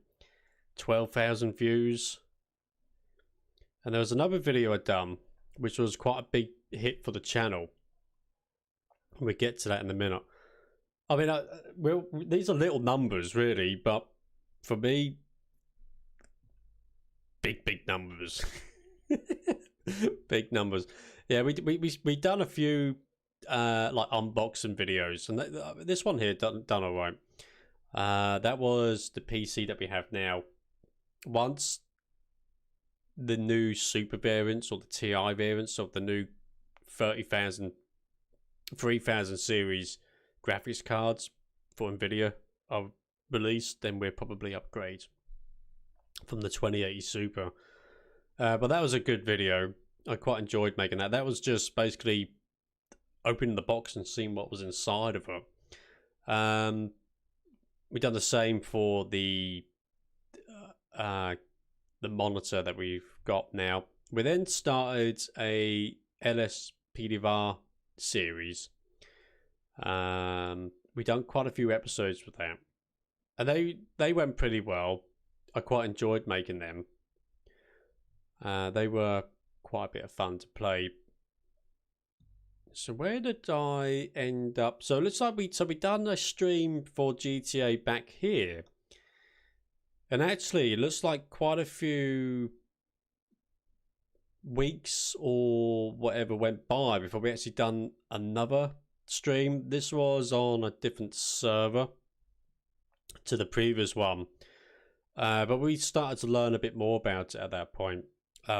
12,000 views. And there was another video I done, which was quite a big hit for the channel. We'll get to that in a minute. I mean, well, these are little numbers really, but for me, big numbers. Big numbers. Yeah, we done a few like unboxing videos, and this one here done all right. That was the PC that we have now. Once the new super variants or the TI variants of the new 30,000 series graphics cards for Nvidia are released, then we'll probably upgrade from the 2080 Super. But that was a good video. I quite enjoyed making that. That was just basically opening the box and seeing what was inside of it. We've done the same for the monitor that we've got now. We then started a LSPDVR series. We done quite a few episodes with that, and they went pretty well. I quite enjoyed making them. They were quite a bit of fun to play. So where did I end up? So it looks like we done a stream for GTA back here, and actually it looks like quite a few weeks or whatever went by before we actually done another stream. This was on a different server to the previous one, but we started to learn a bit more about it at that point.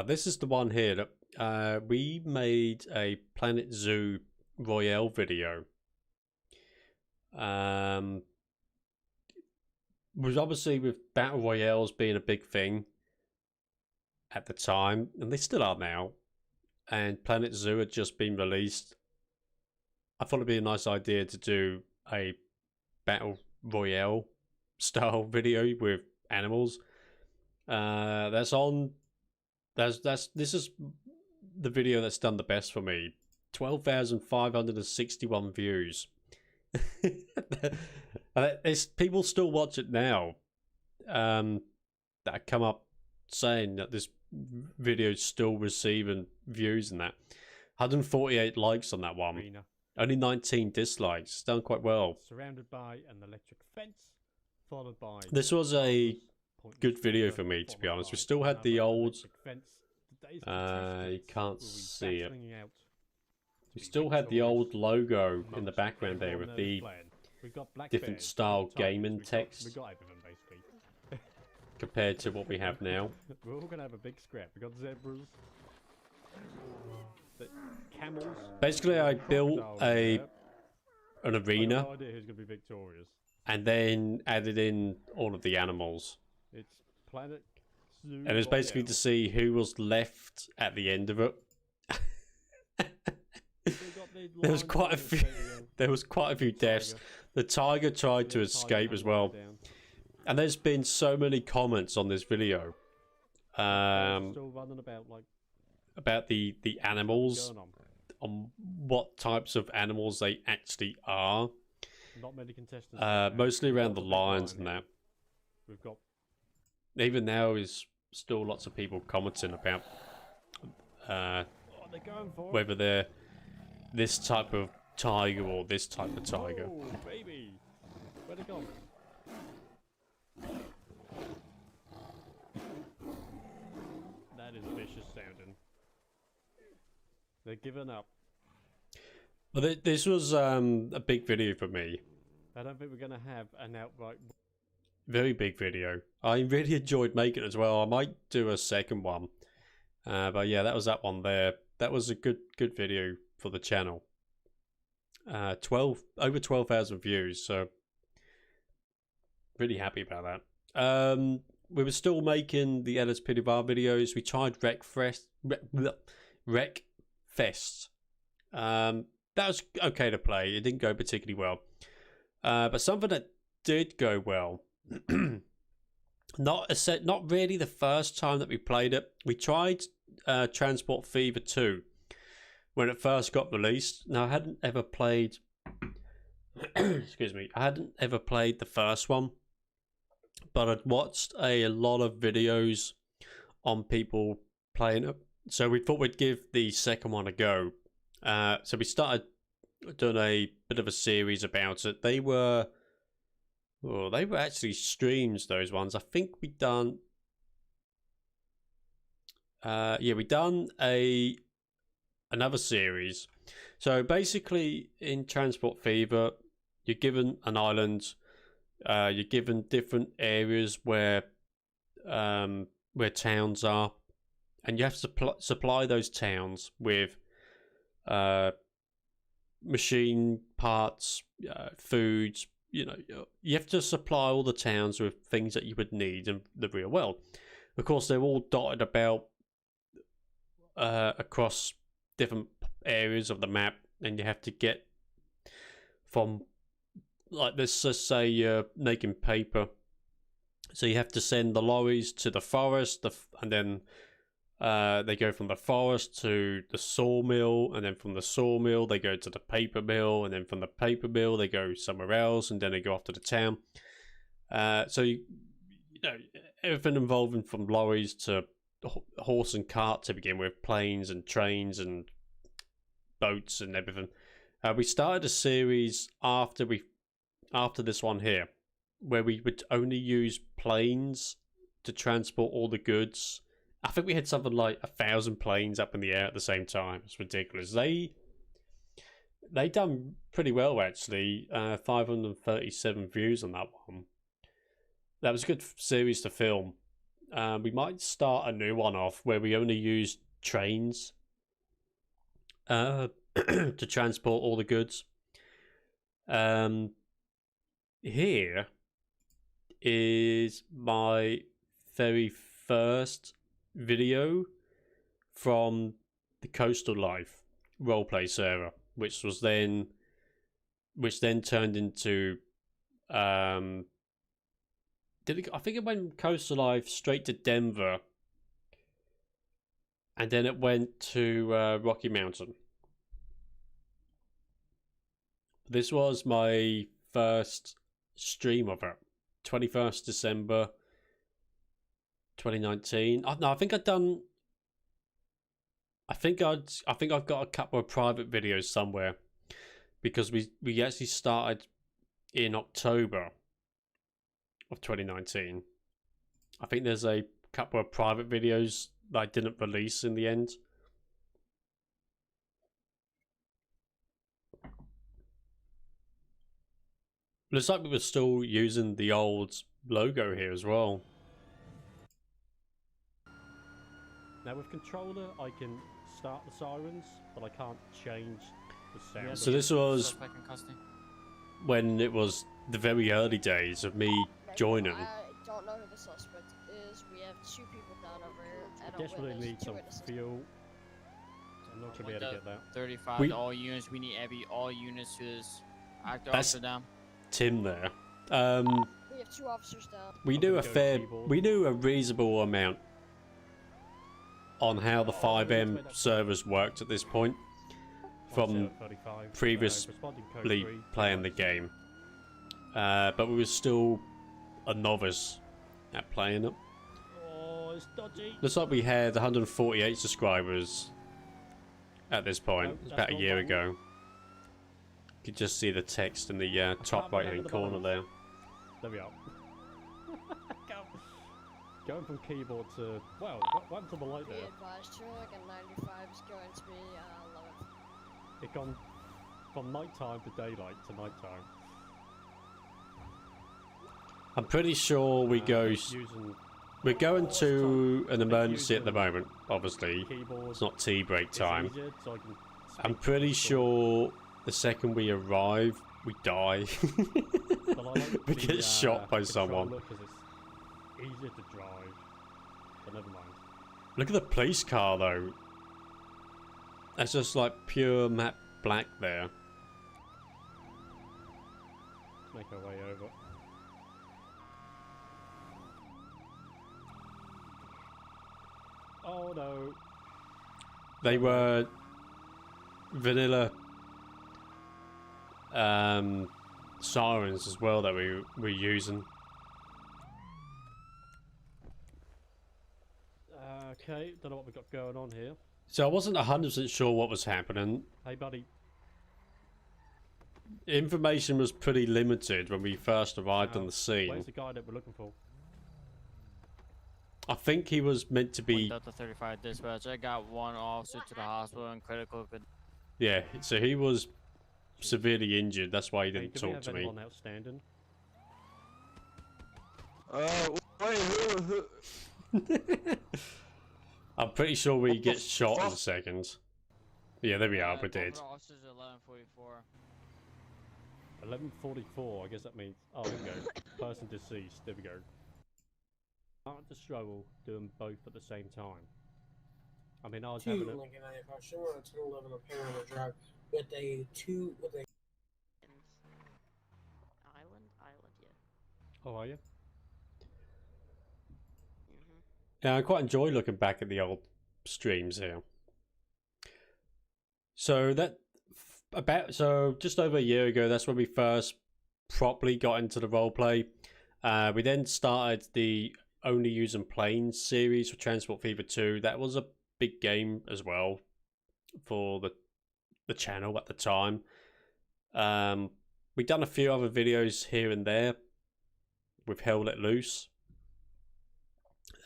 This is the one here that we made a Planet Zoo Royale video. Was obviously with Battle Royales being a big thing at the time, and they still are now, and Planet Zoo had just been released. I thought it'd be a nice idea to do a Battle Royale style video with animals. This is the video that's done the best for me. 12,561 views. People still watch it now. That come up saying that this video is still receiving views and that. 148 likes on that one. Arena. Only 19 dislikes. Done quite well. Surrounded by an electric fence, followed by. This was a good video for me, to be honest. We still had the old. You can't see it. We still had the old logo in the background there with the different style gaming text compared to what we have now. We're all gonna have a big scrap. We got zebras, the camels. Basically, I built an arena No idea who's gonna be victorious. and then added in all of the animals. It's Planet Zoo. And it's basically to see who was left at the end of it. There was quite a few. There was quite a few deaths. The tiger tried to escape as well. And there's been so many comments on this video Still running about like about the animals, going on what types of animals they actually are. Not many contestants. Mostly around the lions and that. We've got. Even now is still lots of people commenting about What they're going for? whether they're this type of tiger or this type of tiger. Oh, baby! Where'd it go? That is vicious sounding. They're giving up. Well, this was a big video for me. I don't think we're going to have an outright. Very big video. I really enjoyed making it as well. I might do a second one. But yeah, that was that one there. That was a good video for the channel. Over 12,000 views, so really happy about that. We were still making the Ellis Pidivar videos. We tried Wreck Fest. That was okay to play. It didn't go particularly well. But something that did go well, not really the first time that we played it. We tried Transport Fever 2 when it first got released. Now, I hadn't ever played excuse me, I hadn't ever played the first one, but I'd watched a lot of videos on people playing it, so we thought we'd give the second one a go. So we started doing a bit of a series about it. They were actually streams, those ones. I think we done we done another series. So basically in Transport Fever, you're given an island, you're given different areas where towns are, and you have to supply those towns with machine parts, food. You know, you have to supply all the towns with things that you would need in the real world. Of course, they're all dotted about across different areas of the map, and you have to get from, like, let's just say you're making paper, so you have to send the lorries to the forest, and then they go from the forest to the sawmill, and then from the sawmill they go to the paper mill, and then from the paper mill they go somewhere else, and then they go off to the town. So you know, everything involving from lorries to horse and cart to begin with, planes and trains and boats and everything. We started a series after this one here, where we would only use planes to transport all the goods. I think we had something like 1,000 planes up in the air at the same time. It's ridiculous. They done pretty well, actually. 537 views on that one. That was a good series to film. We might start a new one off where we only use trains to transport all the goods. Here is my very first video from the Coastal Life roleplay server, which then turned into I think it went Coastal Life straight to Denver, and then it went to Rocky Mountain. This was my first stream of it, 21st December 2019. No, I think I've got a couple of private videos somewhere, because we actually started in October of 2019. I think there's a couple of private videos that I didn't release in the end. Looks like we were still using the old logo here as well. Now with controller, I can start the sirens, but I can't change the sound. Yeah, So this was Suspect in custody. when it was the very early days of me joining. I don't know who the suspect is. We have 2 people down over here and a Desperately witness, need 2 some witnesses. fuel. I'm not gonna be able to get that. 35 to all units. We need all units to this active That's- officer down. Tim there. We have 2 officers down. We knew a reasonable amount on how the 5M servers worked at this point from previously playing the game, but we were still a novice at playing it. Oh, it's dodgy. Looks like we had 148 subscribers at this point. It was about a year ago. You could just see the text in the top right hand corner there. There we are. Going from keyboard to, well, what happened to the light Be there? advised, Turlock and 95 is going to be 11th. It gone from nighttime to daylight to nighttime. I'm pretty sure we go. Using We're going to an emergency at the using moment. Obviously, keyboard. it's not tea break It's time. easier, so I can I'm speak pretty to sure the second we arrive, we die. But I like We the, get shot by someone. controller 'cause it's easier to drive. But never mind. Look at the police car though. That's just like pure matte black there. Let's make our way over. Oh no. They were vanilla sirens as well that we were using. Okay, don't know what we've got going on here. So I wasn't 100% sure what was happening. Hey buddy. Information was pretty limited when we first arrived on the Where's scene. the guy that we're looking for? I think he was meant to be... Delta 35 dispatch. I got one officer to the hospital in critical condition. Yeah, so he was severely injured. That's why he Hey, didn't do we talk have to me. anyone outstanding? Wait, I'm pretty sure we get shot in a second. Yeah, there we are, we did. Officers 1144. 11:44. I guess that means. Oh, there we go. Person deceased. There we go. Aren't the struggle doing both at the same time? I mean, I was having a. Lincoln if I should want a 1011 repair on the drive with a Island, yeah. Oh, are you? Yeah, I quite enjoy looking back at the old streams here. So just over a year ago, that's when we first properly got into the roleplay. We then started the Only Using Planes series for Transport Fever 2. That was a big game as well for the channel at the time. We've done a few other videos here and there with Hell Let Loose.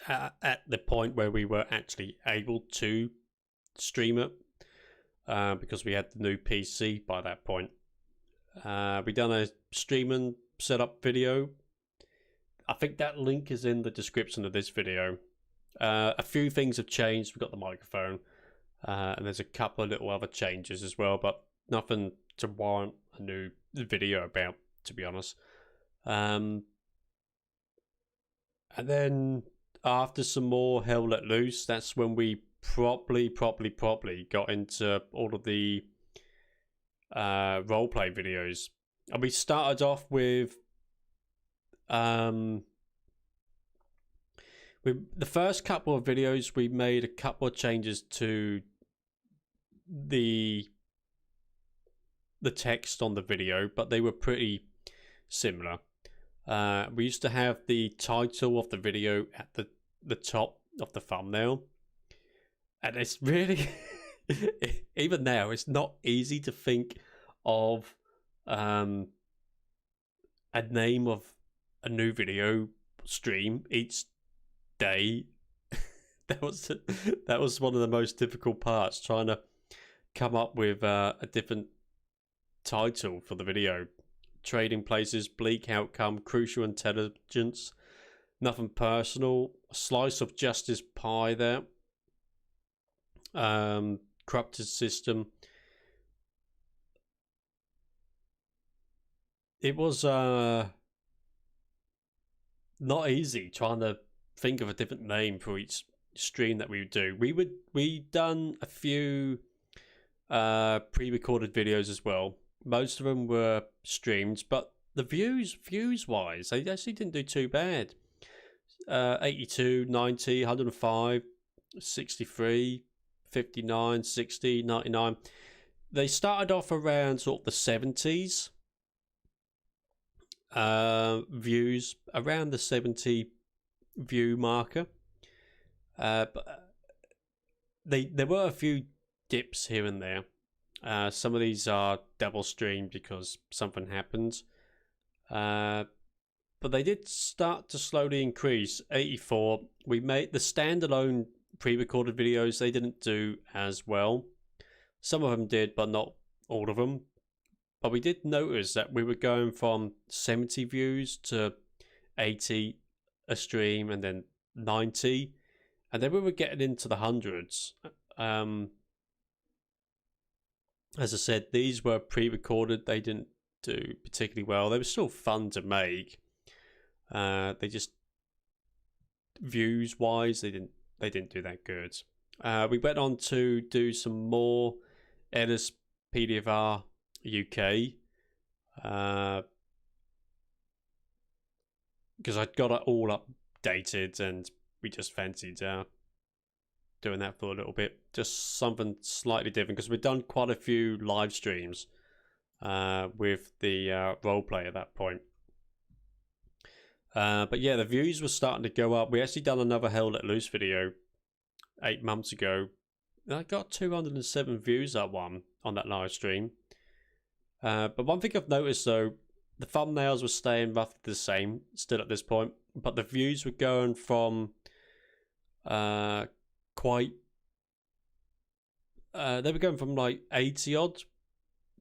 At the point where we were actually able to stream it, because we had the new PC by that point. We done a streaming setup video. I think that link is in the description of this video. A few things have changed. We've got the microphone, and there's a couple of little other changes as well, but nothing to warrant a new video about, to be honest. And then after some more Hell Let Loose, that's when we properly got into all of the roleplay videos. And we started off with the first couple of videos. We made a couple of changes to the text on the video, but they were pretty similar. We used to have the title of the video at the top of the thumbnail, and it's really even now it's not easy to think of a name of a new video stream each day. that was one of the most difficult parts, trying to come up with a different title for the video. Trading Places, Bleak Outcome, Crucial Intelligence, Nothing Personal, A Slice of Justice Pie there, Corrupted System. It was not easy trying to think of a different name for each stream that we would do. We done a few pre-recorded videos as well. Most of them were streamed, but the views wise, they actually didn't do too bad. 82, 90, 105, 63, 59, 60, 99. They started off around sort of the 70s views, around the 70 view marker. But there were a few dips here and there. Some of these are double streamed because something happened. But they did start to slowly increase. 84. We made the standalone pre-recorded videos. They didn't do as well. Some of them did, but not all of them. But we did notice that we were going from 70 views to 80 a stream, and then 90, and then we were getting into the hundreds. As I said, these were pre-recorded. They didn't do particularly well. They were still fun to make. They just, views wise, they didn't do that good. We went on to do some more Ellis PDFR UK, because I'd got it all updated, and we just fancied doing that for a little bit, just something slightly different, because we'd done quite a few live streams with the roleplay at that point. But yeah, the views were starting to go up. We actually done another Hell Let Loose video 8 months ago. I got 207 views on that live stream. But one thing I've noticed though, the thumbnails were staying roughly the same still at this point, but the views were going from they were going from like 80 odd,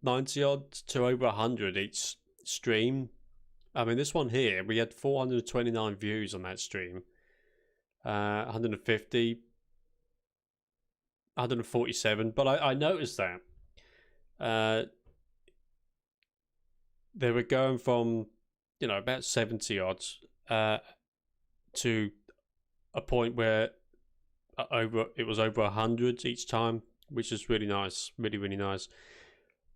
90 odd to over 100 each stream. I mean, this one here, we had 429 views on that stream, 150, 147. But I noticed that they were going from, you know, about 70 odds to a point where it was over 100 each time, which is really nice, really nice.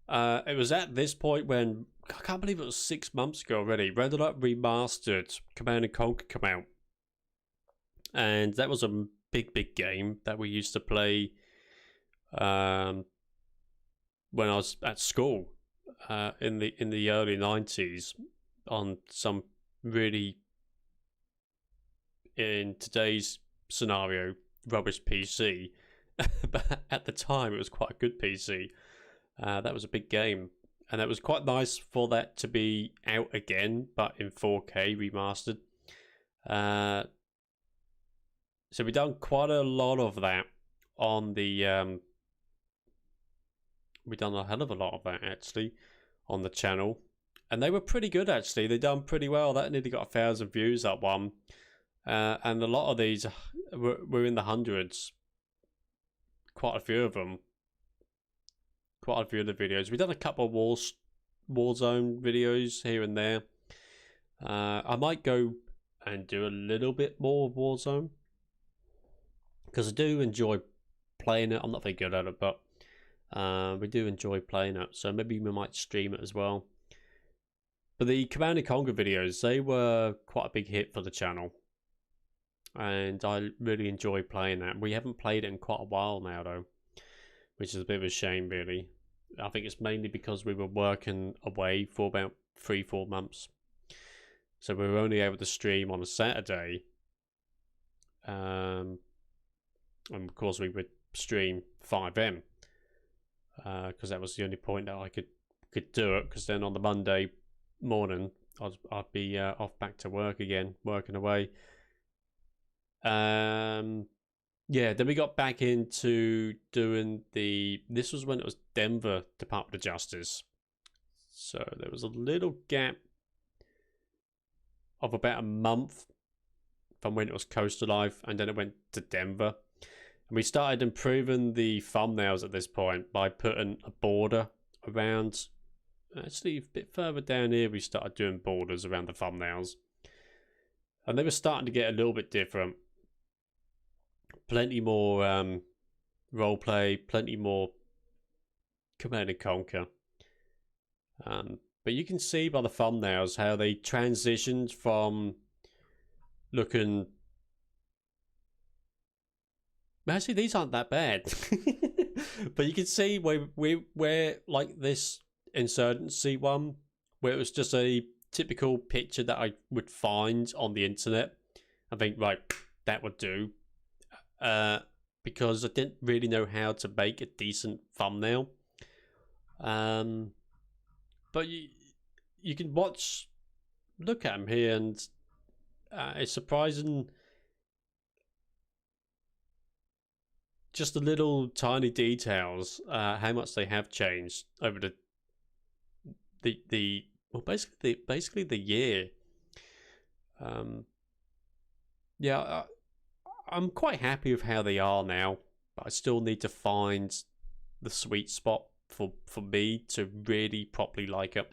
It was at this point when, I can't believe it was 6 months ago already, Red Alert Remastered Command & Conquer came out, and that was a big game that we used to play when I was at school in the early 90s on some really, in today's scenario, rubbish PC. But at the time it was quite a good PC. That was a big game, and it was quite nice for that to be out again, but in 4K remastered. So we've done quite a lot of that on the we've done a hell of a lot of that actually on the channel, and they were pretty good actually. They done pretty well. That nearly got 1,000 views, that one, and a lot of these were in the hundreds. Quite a few of them. Quite a few of the videos. We've done a couple of Warzone videos here and there. I might go and do a little bit more of Warzone, because I do enjoy playing it. I'm not very good at it, but we do enjoy playing it, so maybe we might stream it as well. But the Command & Conquer videos, they were quite a big hit for the channel, and I really enjoy playing that. We haven't played it in quite a while now though, which is a bit of a shame really. I think it's mainly because we were working away for about 3-4 months, so we were only able to stream on a Saturday, and of course we would stream 5M because that was the only point that I could do it, because then on the Monday morning I'd be off back to work again, working away. Yeah, then we got back into doing this was when it was Denver Department of Justice, so there was a little gap of about a month from when it was Coastal Life, and then it went to Denver, and we started improving the thumbnails at this point by putting a border around. Actually, a bit further down here we started doing borders around the thumbnails, and they were starting to get a little bit different. Plenty more roleplay, plenty more Command & Conquer. But you can see by the thumbnails how they transitioned from looking... Actually, these aren't that bad. But you can see where like this Insurgency one, where it was just a typical picture that I would find on the internet. I think, right, that would do. Because I didn't really know how to make a decent thumbnail. But you can look at them here, and it's surprising just the little tiny details, how much they have changed over basically the year. Yeah, I'm quite happy with how they are now, but I still need to find the sweet spot for me to really properly like it.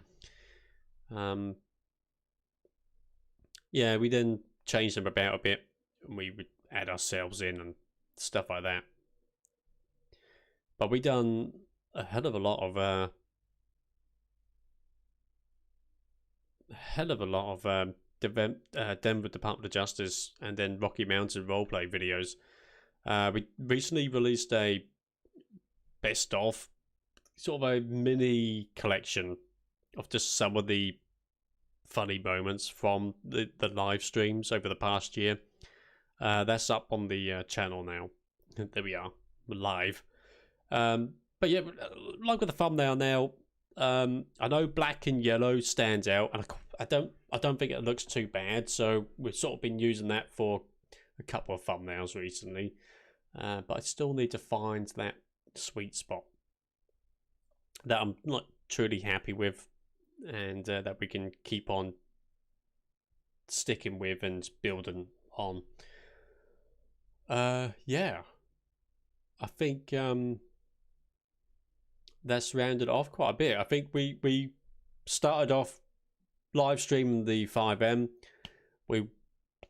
Yeah, we then changed them about a bit, and we would add ourselves in and stuff like that. But we done a hell of a lot of Denver Department of Justice and then Rocky Mountain roleplay videos. We recently released a best of, sort of a mini collection of just some of the funny moments from the live streams over the past year. That's up on the channel now. There we are, we're live. But yeah, like with the thumbnail now, I know black and yellow stands out, and I don't think it looks too bad. So we've sort of been using that for a couple of thumbnails recently, but I still need to find that sweet spot that I'm not truly happy with, and that we can keep on sticking with and building on. Yeah, I think that's rounded off quite a bit. I think we started off live streaming the 5M. We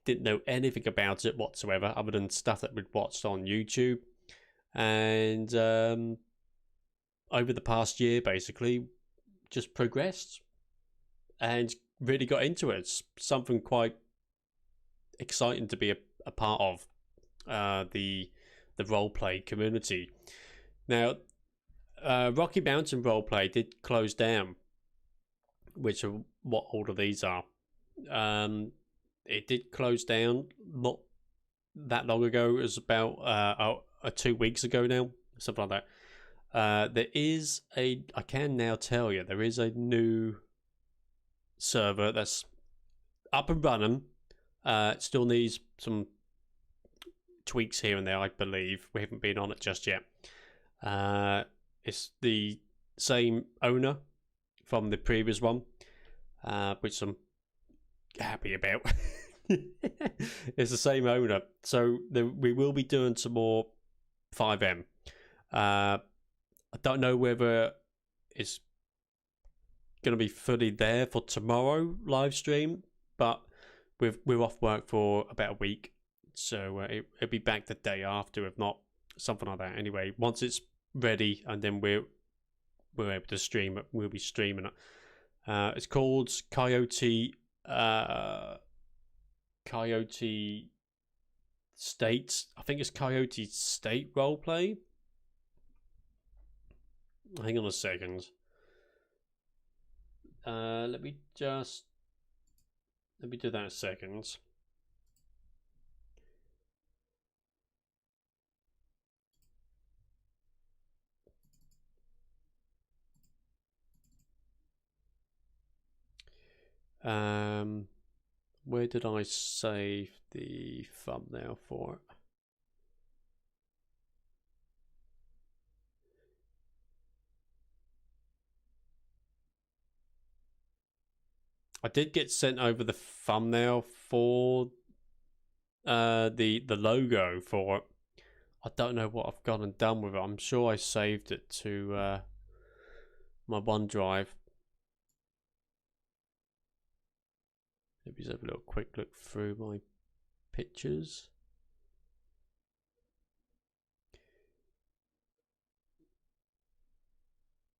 didn't know anything about it whatsoever other than stuff that we'd watched on YouTube, and over the past year basically just progressed and really got into it. It's something quite exciting to be a part of, the roleplay community. Now, Rocky Mountain roleplay did close down, which are what all of these are. It did close down not that long ago. It was about 2 weeks ago now, something like that. There is I can now tell you, there is a new server that's up and running. It still needs some tweaks here and there, I believe. We haven't been on it just yet. It's the same owner from the previous one, which I'm happy about. It's the same owner, so we will be doing some more 5M. I don't know whether it's going to be fully there for tomorrow live stream, but we're off work for about a week, so it'll be back the day after, if not something like that. Anyway, once it's ready and then we're able to stream it, we'll be streaming it. It's called Coyote State. I think it's Coyote State Roleplay. Hang on a second. Let me do that a second. Where did I save the thumbnail for it? I did get sent over the thumbnail for the logo for it. I don't know what I've gone and done with it. I'm sure I saved it to my OneDrive. Let me just have a little quick look through my pictures.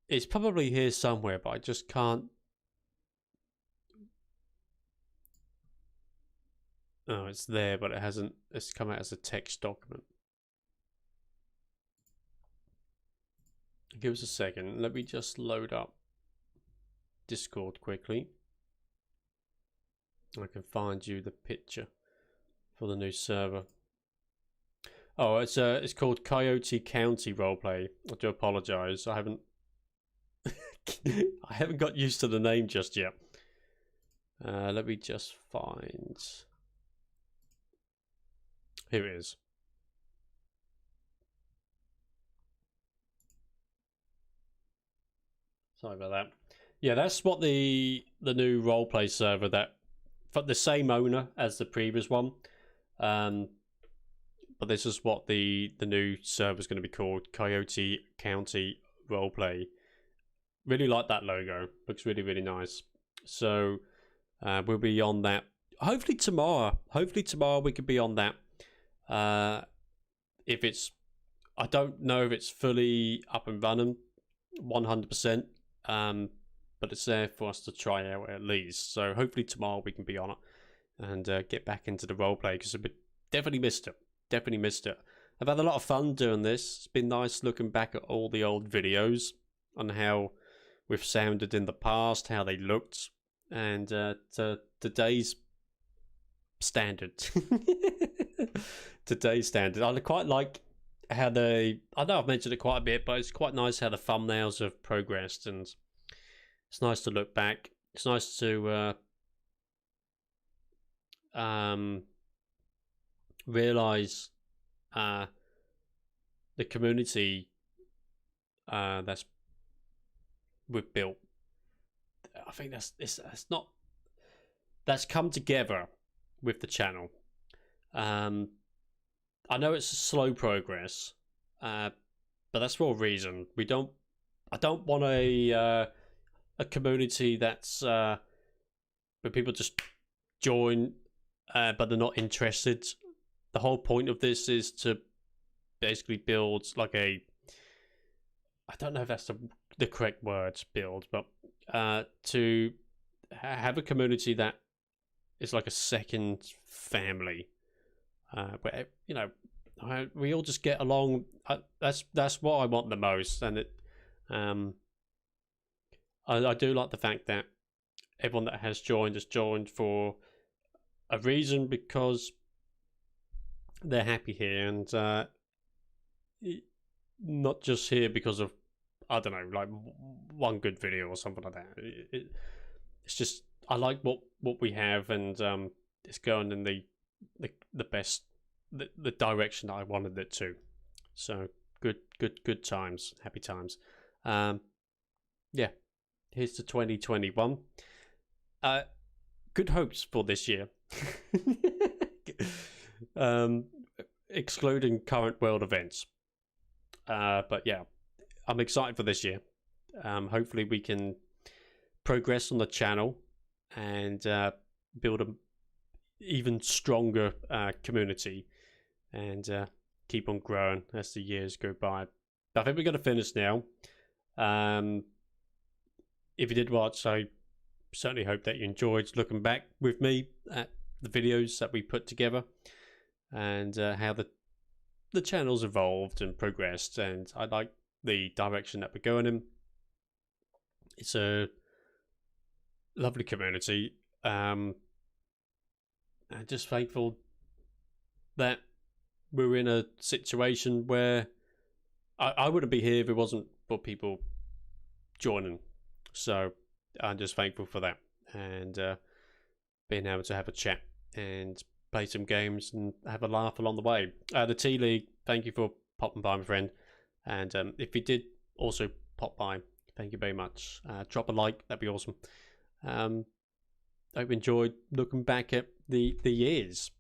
It's probably here somewhere, but I just can't. Oh, it's there, but it hasn't. It's come out as a text document. Give us a second. Let me just load up Discord quickly. I can find you the picture for the new server. Oh, it's called Coyote County Roleplay. I do apologise. I haven't I haven't got used to the name just yet. Let me just find. Here it is. Sorry about that. Yeah, that's what the new roleplay server that for the same owner as the previous one. But this is what the new server is going to be called, Coyote County Roleplay. Really like that logo. Looks really, really nice. So we'll be on that. Hopefully tomorrow. Hopefully tomorrow we could be on that. If it's, I don't know if it's fully up and running, 100%. But it's there for us to try out at least. So hopefully tomorrow we can be on it and get back into the roleplay, because I definitely missed it. Definitely missed it. I've had a lot of fun doing this. It's been nice looking back at all the old videos on how we've sounded in the past, how they looked, and to today's standard. Today's standard. I quite like how they, I know I've mentioned it quite a bit, but it's quite nice how the thumbnails have progressed, and it's nice to look back. It's nice to realize the community that's we've built. I think that's come together with the channel. I know it's a slow progress, but that's for a reason. I don't want a community that's where people just join but they're not interested. The whole point of this is to basically build like I don't know if that's the correct word, build, but to have a community that is like a second family, where we all just get along. That's what I want the most, and it I do like the fact that everyone that has joined for a reason, because they're happy here, and not just here because of, I don't know, like one good video or something like that. It's just, I like what we have, and it's going in the best, the direction that I wanted it to. So good times, happy times. Yeah, here's to 2021. Good hopes for this year. Excluding current world events. But yeah, I'm excited for this year. Hopefully we can progress on the channel and build an even stronger community, and keep on growing as the years go by. I think we're going to finish now. If you did watch, I certainly hope that you enjoyed looking back with me at the videos that we put together, and how the channel's evolved and progressed, and I like the direction that we're going in. It's a lovely community. I'm just thankful that we're in a situation where I wouldn't be here if it wasn't for people joining. So I'm just thankful for that, and being able to have a chat and play some games and have a laugh along the way. The T League, thank you for popping by, my friend. And if you did also pop by, thank you very much. Drop a like, that'd be awesome. I hope you enjoyed looking back at the years.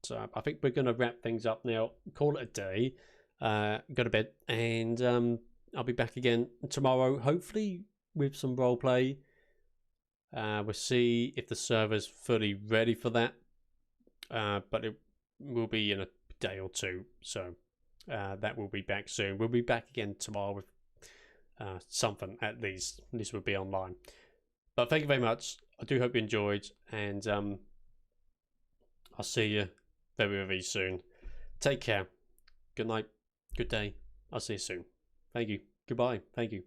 So I think we're going to wrap things up now, call it a day, go to bed, and I'll be back again tomorrow, hopefully with some roleplay. We'll see if the server's fully ready for that, but it will be in a day or two, so that will be back soon. We'll be back again tomorrow with something, at least we'll be online. But thank you very much. I do hope you enjoyed, and I'll see you very, very soon. Take care. Good night. Good day. I'll see you soon. Thank you. Goodbye. Thank you.